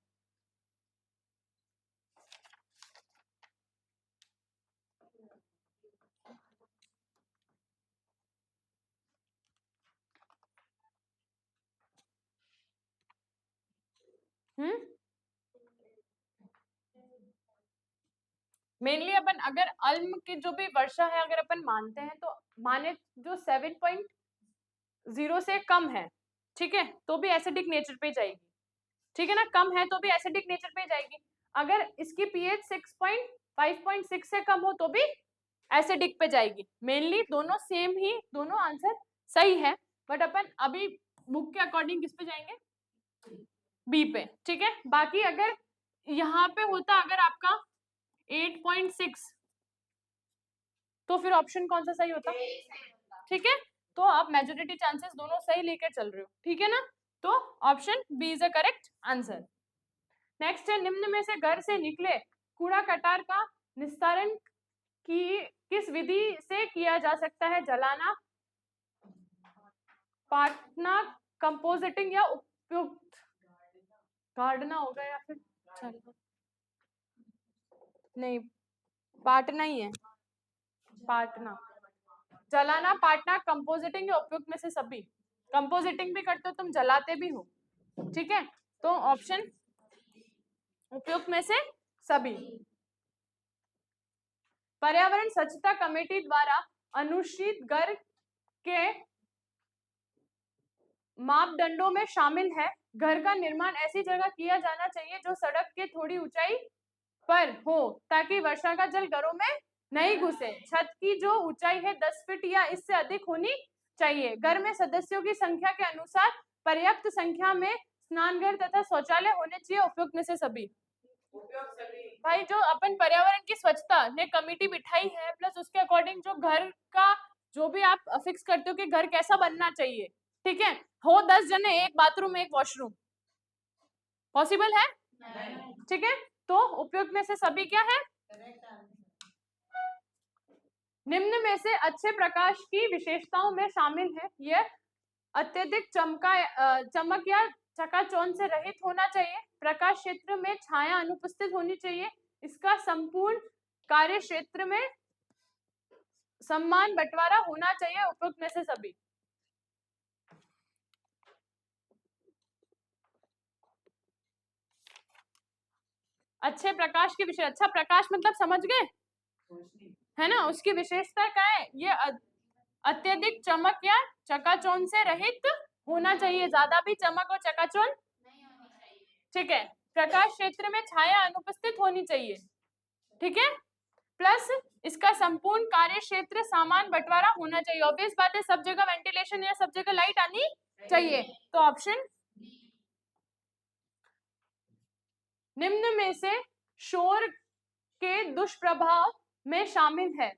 मेनली अपन अगर अल्म की जो भी वर्षा है अगर अपन मानते हैं तो माने जो 7.0 से कम है, ठीक है, तो भी एसिडिक नेचर पे जाएगी, ठीक है ना? कम है तो भी एसिडिक नेचर पे जाएगी। अगर इसकी पीएच 5.6 से कम हो तो भी एसिडिक पे जाएगी। मेनली दोनों सेम ही, दोनों आंसर सही है, बट अपन अभी बुक के अकॉर्डिंग किस पे जाएंगे? बी पे, ठीक है? बाकी अगर यहाँ पे होता अगर आपका 8.6 तो फिर ऑप्शन कौन सा सही होता? ठीक है, तो आप मेजोरिटी चांसेस दोनों सही लेकर चल रहे हो, ठीक है ना? तो option B is a correct answer. Next है, निम्न में से घर से निकले कूड़ा कटार का निस्तारण की किस विधि से किया जा सकता है? जलाना, पाटना, कंपोजिटिंग या उपयुक्त? गाड़ना होगा या फिर नहीं, पाटना ही है, पाटना। जलाना, पाटना, कंपोजिटिंग या उपयुक्त में से सभी? कंपोजिटिंग भी करते हो तुम, जलाते भी हो, ठीक है, तो ऑप्शन उपयुक्त में से सभी। पर्यावरण स्वच्छता कमेटी द्वारा अनुसूचित घर के मापदंडों में शामिल है घर का निर्माण ऐसी जगह किया जाना चाहिए जो सड़क के थोड़ी ऊंचाई पर हो ताकि वर्षा का जल घरों में नहीं घुसे। छत की जो ऊंचाई है 10 फीट या इससे अधिक होनी चाहिए। घर में सदस्यों की संख्या के अनुसार पर्याप्त संख्या में स्नानघर तथा शौचालय होने चाहिए। उपयुक्त में से सभी? भाई जो अपन पर्यावरण की स्वच्छता ने कमेटी बिठाई है प्लस उसके अकॉर्डिंग जो घर का जो भी आप फिक्स करते हो कि घर कैसा बनना चाहिए, ठीक है, हो 10 जने, एक बाथरूम एक वॉशरूम, पॉसिबल है? ठीक है, तो उपयुक्त में से सभी क्या है? निम्न में से अच्छे प्रकाश की विशेषताओं में शामिल है, यह अत्यधिक चमक या चकाचौंध से रहित होना चाहिए, प्रकाश क्षेत्र में छाया अनुपस्थित होनी चाहिए, इसका संपूर्ण कार्य क्षेत्र में समान बंटवारा होना चाहिए। उपयुक्त में से सभी? अच्छे प्रकाश की विशेष, अच्छा प्रकाश मतलब समझ गए, है ना? उसकी विशेषता क्या है? ये अत्यधिक चमक या चकाचौंध से रहित होना चाहिए, ज्यादा भी चमक और चकाचौंध, ठीक है, प्रकाश क्षेत्र में छाया अनुपस्थित होनी चाहिए, ठीक है, प्लस इसका संपूर्ण कार्य क्षेत्र समान बंटवारा होना चाहिए। ऑब्वियस बात है, सब जगह वेंटिलेशन या सब जगह लाइट आनी चाहिए, तो ऑप्शन निम्न में से शोर के दुष्प्रभाव में शामिल है?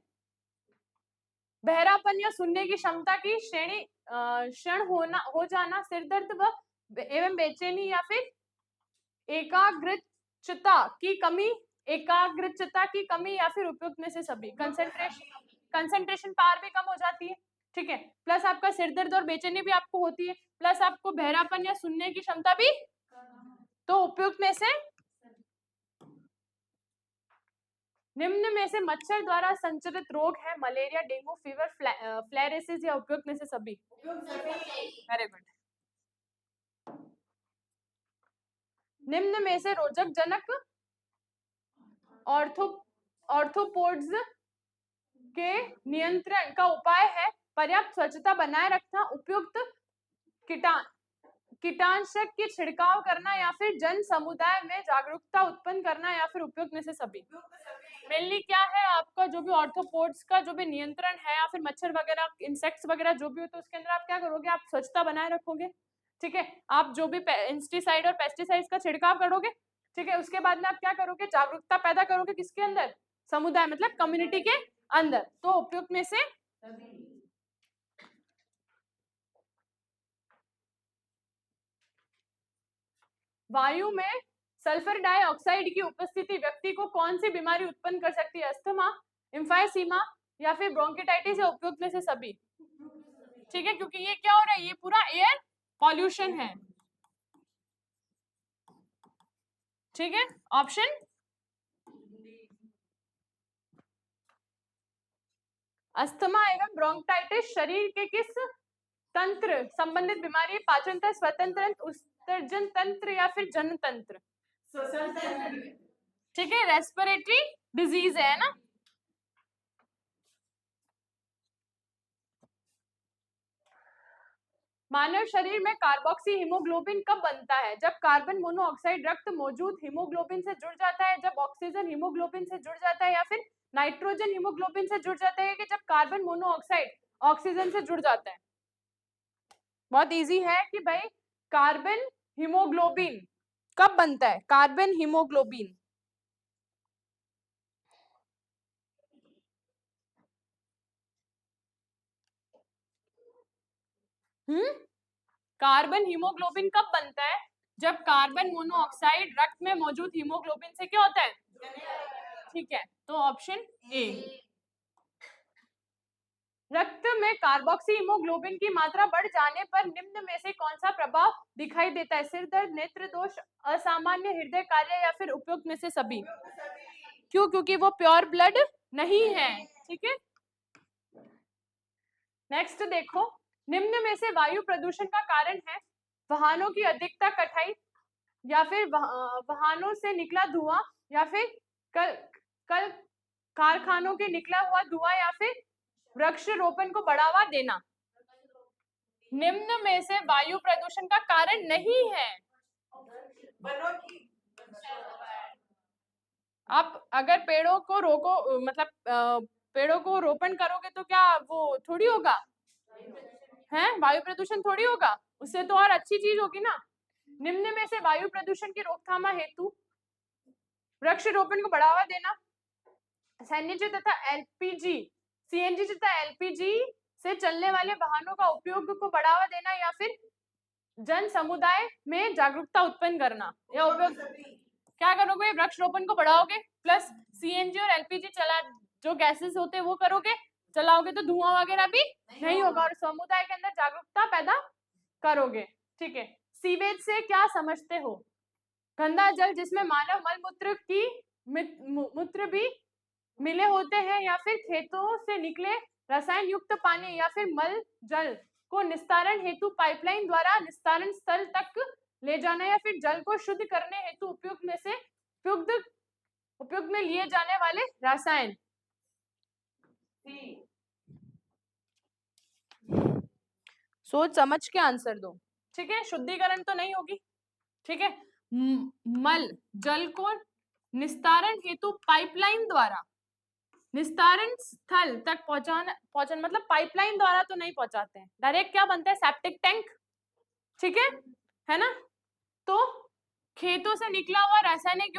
बहरापन या सुनने की क्षमता की श्रेणी क्षण हो जाना, सिरदर्द व एवं बेचैनी, या फिर एकाग्रचित्ता की कमी, एकाग्रचित्ता की कमी, या फिर उपयुक्त में से सभी? कंसंट्रेशन पावर भी कम हो जाती है, ठीक है, प्लस आपका सिरदर्द और बेचैनी भी आपको होती है, प्लस आपको बहरापन या सुनने की क्षमता भी, तो उपयुक्त में से निम्न में से मच्छर द्वारा संचरित रोग है मलेरिया, डेंगू फीवर, फ्लैरेसिस, या उपयुक्त में से सभी? Very good. निम्न में से रोचक जनक ऑर्थोपोड्स के नियंत्रण का उपाय है पर्याप्त स्वच्छता बनाए रखना, उपयुक्त कीटनाशक की छिड़काव करना, या फिर जन समुदाय में जागरूकता उत्पन्न करना, या फिर उपयुक्त में से सभी। मेनली क्या है आपका जो भी ऑर्थोपोड्स का जो भी नियंत्रण है, या फिर मच्छर वगैरह, इंसेक्ट्स वगैरह जो भी हो, तो उसके अंदर आप क्या करोगे, आप स्वच्छता बनाए रखोगे, ठीक है। आप जो भी इंसेक्टिसाइड और पेस्टिसाइड्स का छिड़काव करोगे, ठीक है। उसके बाद में आप क्या करोगे, जागरूकता पैदा करोगे किसके अंदर, समुदाय मतलब कम्युनिटी के अंदर। तो उपयुक्त में से वायु में सल्फर डाइऑक्साइड की उपस्थिति व्यक्ति को कौन सी बीमारी उत्पन्न कर सकती है, अस्थमा, एम्फाइसीमा, या फिर ब्रोंकिटाइटिस, या उपयुक्त में से सभी, ठीक है। क्योंकि ये क्या हो रहा है, ये पूरा एयर पॉल्यूशन है, ठीक है। ऑप्शन अस्थमा एवं ब्रोंकाइटिस शरीर के किस तंत्र संबंधित बीमारी, पाचन तंत्र, स्वतंत्र तंत्र, उत्सर्जन तंत्र, या फिर जनतंत्र, ठीक है। रेस्पिरेटरी डिजीज है ना। मानव शरीर में कार्बोक्सी हीमोग्लोबिन कब बनता है, जब कार्बन मोनोऑक्साइड रक्त मौजूद हीमोग्लोबिन से जुड़ जाता है, जब ऑक्सीजन हीमोग्लोबिन से जुड़ जाता है, या फिर नाइट्रोजन हीमोग्लोबिन से जुड़ जाता है, कि जब कार्बन मोनोऑक्साइड ऑक्सीजन से जुड़ जाता है। बहुत इजी है कि भाई कार्बन हीमोग्लोबिन कब बनता है, कार्बन हीमोग्लोबिन कार्बन हीमोग्लोबिन कब बनता है, जब कार्बन मोनोऑक्साइड रक्त में मौजूद हीमोग्लोबिन से क्या होता है, ठीक है। तो ऑप्शन ए। रक्त में कार्बोक्सी हीमोग्लोबिन की मात्रा बढ़ जाने पर निम्न में से कौन सा प्रभाव दिखाई देता है, सिर दर्द, नेत्र दोष, असामान्य हृदय कार्य, या फिर उपयुक्त में से सभी। क्यों, क्योंकि वो प्योर ब्लड नहीं है, ठीक है। नेक्स्ट देखो, निम्न में से वायु प्रदूषण का कारण है वाहनों की अधिकता, कटाई, या फिर वाहनों से निकला धुआं, या फिर कल कारखानों के निकला हुआ धुआं, या फिर वृक्षारोपण को बढ़ावा देना। निम्न में से वायु प्रदूषण का कारण नहीं है। आप अगर पेड़ों को रोको, मतलब पेड़ों को रोपण करोगे तो क्या वो थोड़ी होगा, है वायु प्रदूषण थोड़ी होगा, उससे तो और अच्छी चीज होगी ना। निम्न में से वायु प्रदूषण की रोकथाम हेतु वृक्षारोपण को बढ़ावा देना, सीएनजी तथा एलपीजी, सीएनजी तथा एलपीजी से चलने वाले वाहनों का उपयोग को बढ़ावा देना, या फिर जन समुदाय में जागरूकता उत्पन्न करना, या उपयोग क्या करोगे, वृक्षारोपण को बढ़ाओगे, प्लस सीएनजी और एलपीजी चला जो गैसेस होते हैं वो करोगे, चलाओगे तो धुआं वगैरह भी नहीं होगा, और समुदाय के अंदर जागरूकता पैदा करोगे, ठीक है। सीवेज से क्या समझते हो, गंदा जल जिसमें मानव मल मूत्र की मूत्र भी मिले होते हैं, या फिर खेतों से निकले रसायन युक्त पानी, या फिर मल जल को निस्तारण हेतु पाइपलाइन द्वारा निस्तारण स्थल तक ले जाना, या फिर जल को शुद्ध करने हेतु उपयुक्त में से उपयुक्त में लिए जाने वाले रसायन। सोच समझ के आंसर दो, ठीक है। शुद्धिकरण तो नहीं होगी, ठीक है। मल जल को निस्तारण हेतु पाइपलाइन द्वारा निस्तारण स्थल तक पहुंचाना मतलब पाइपलाइन द्वारा तो नहीं पहुंचाते हैं, डायरेक्ट क्या बनता है, सेप्टिक टैंक, ठीक है ना। तो खेतों से निकला हुआ रासायनिक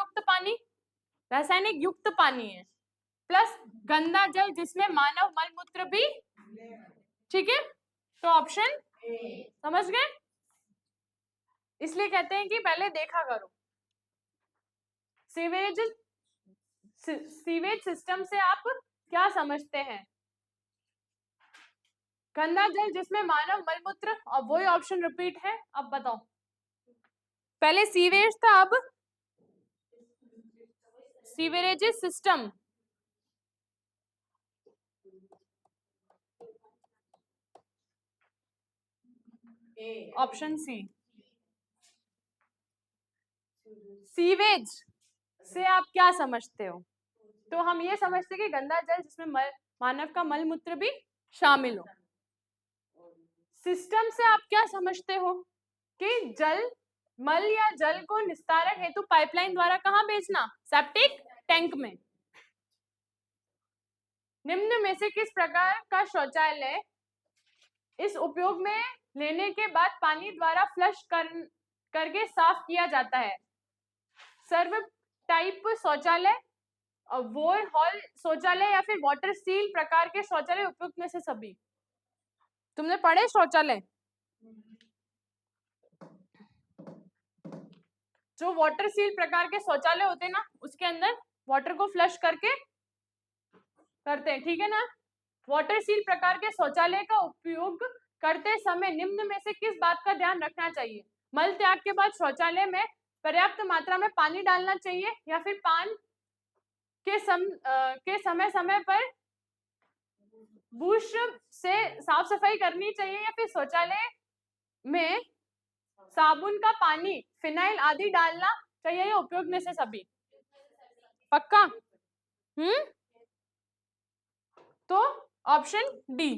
युक्त पानी है, प्लस गंदा जल जिसमें मानव मल मूत्र भी, ठीक है। तो ऑप्शन समझ गए, इसलिए कहते हैं कि पहले देखा करो। सीवेज सिस्टम से आप क्या समझते हैं, गंदा जल जिसमें मानव मलमूत्र, और वही ऑप्शन रिपीट है। अब बताओ, पहले सीवेज था, अब सीवरेजेस सिस्टम, ऑप्शन सी। सीवेज से आप क्या समझते हो? तो हम ये समझते हैं कि गंदा जल जिसमें मानव का मल मूत्र भी शामिल हो। सिस्टम से आप क्या समझते हो? कि जल मल या जल को निस्तारण हेतु पाइपलाइन द्वारा कहाँ भेजना? सेप्टिक टैंक में। निम्न में से किस प्रकार का शौचालय इस उपयोग में लेने के बाद पानी द्वारा फ्लश करके साफ किया जाता है? सर्व टाइप शौचालय, वोर हॉल शौचालय या फिर वाटर सील प्रकार के शौचालय उपयुक्त में से सभी? तुमने पढ़े शौचालय? जो वाटर सील प्रकार के शौचालय होते हैं ना, उसके अंदर वाटर को फ्लश करके करते हैं, ठीक है ना? वाटर सील प्रकार के शौचालय का उपयोग करते समय निम्न में से किस बात का ध्यान रखना चाहिए? मल त्याग के बाद शौचालय में पर्याप्त मात्रा में पानी डालना चाहिए या फिर पान के समय समय पर ब्रश से साफ सफाई करनी चाहिए या फिर शौचालय में साबुन का पानी, फिनाइल आदि डालना चाहिए या उपयोग में से सभी? पक्का? तो ऑप्शन डी।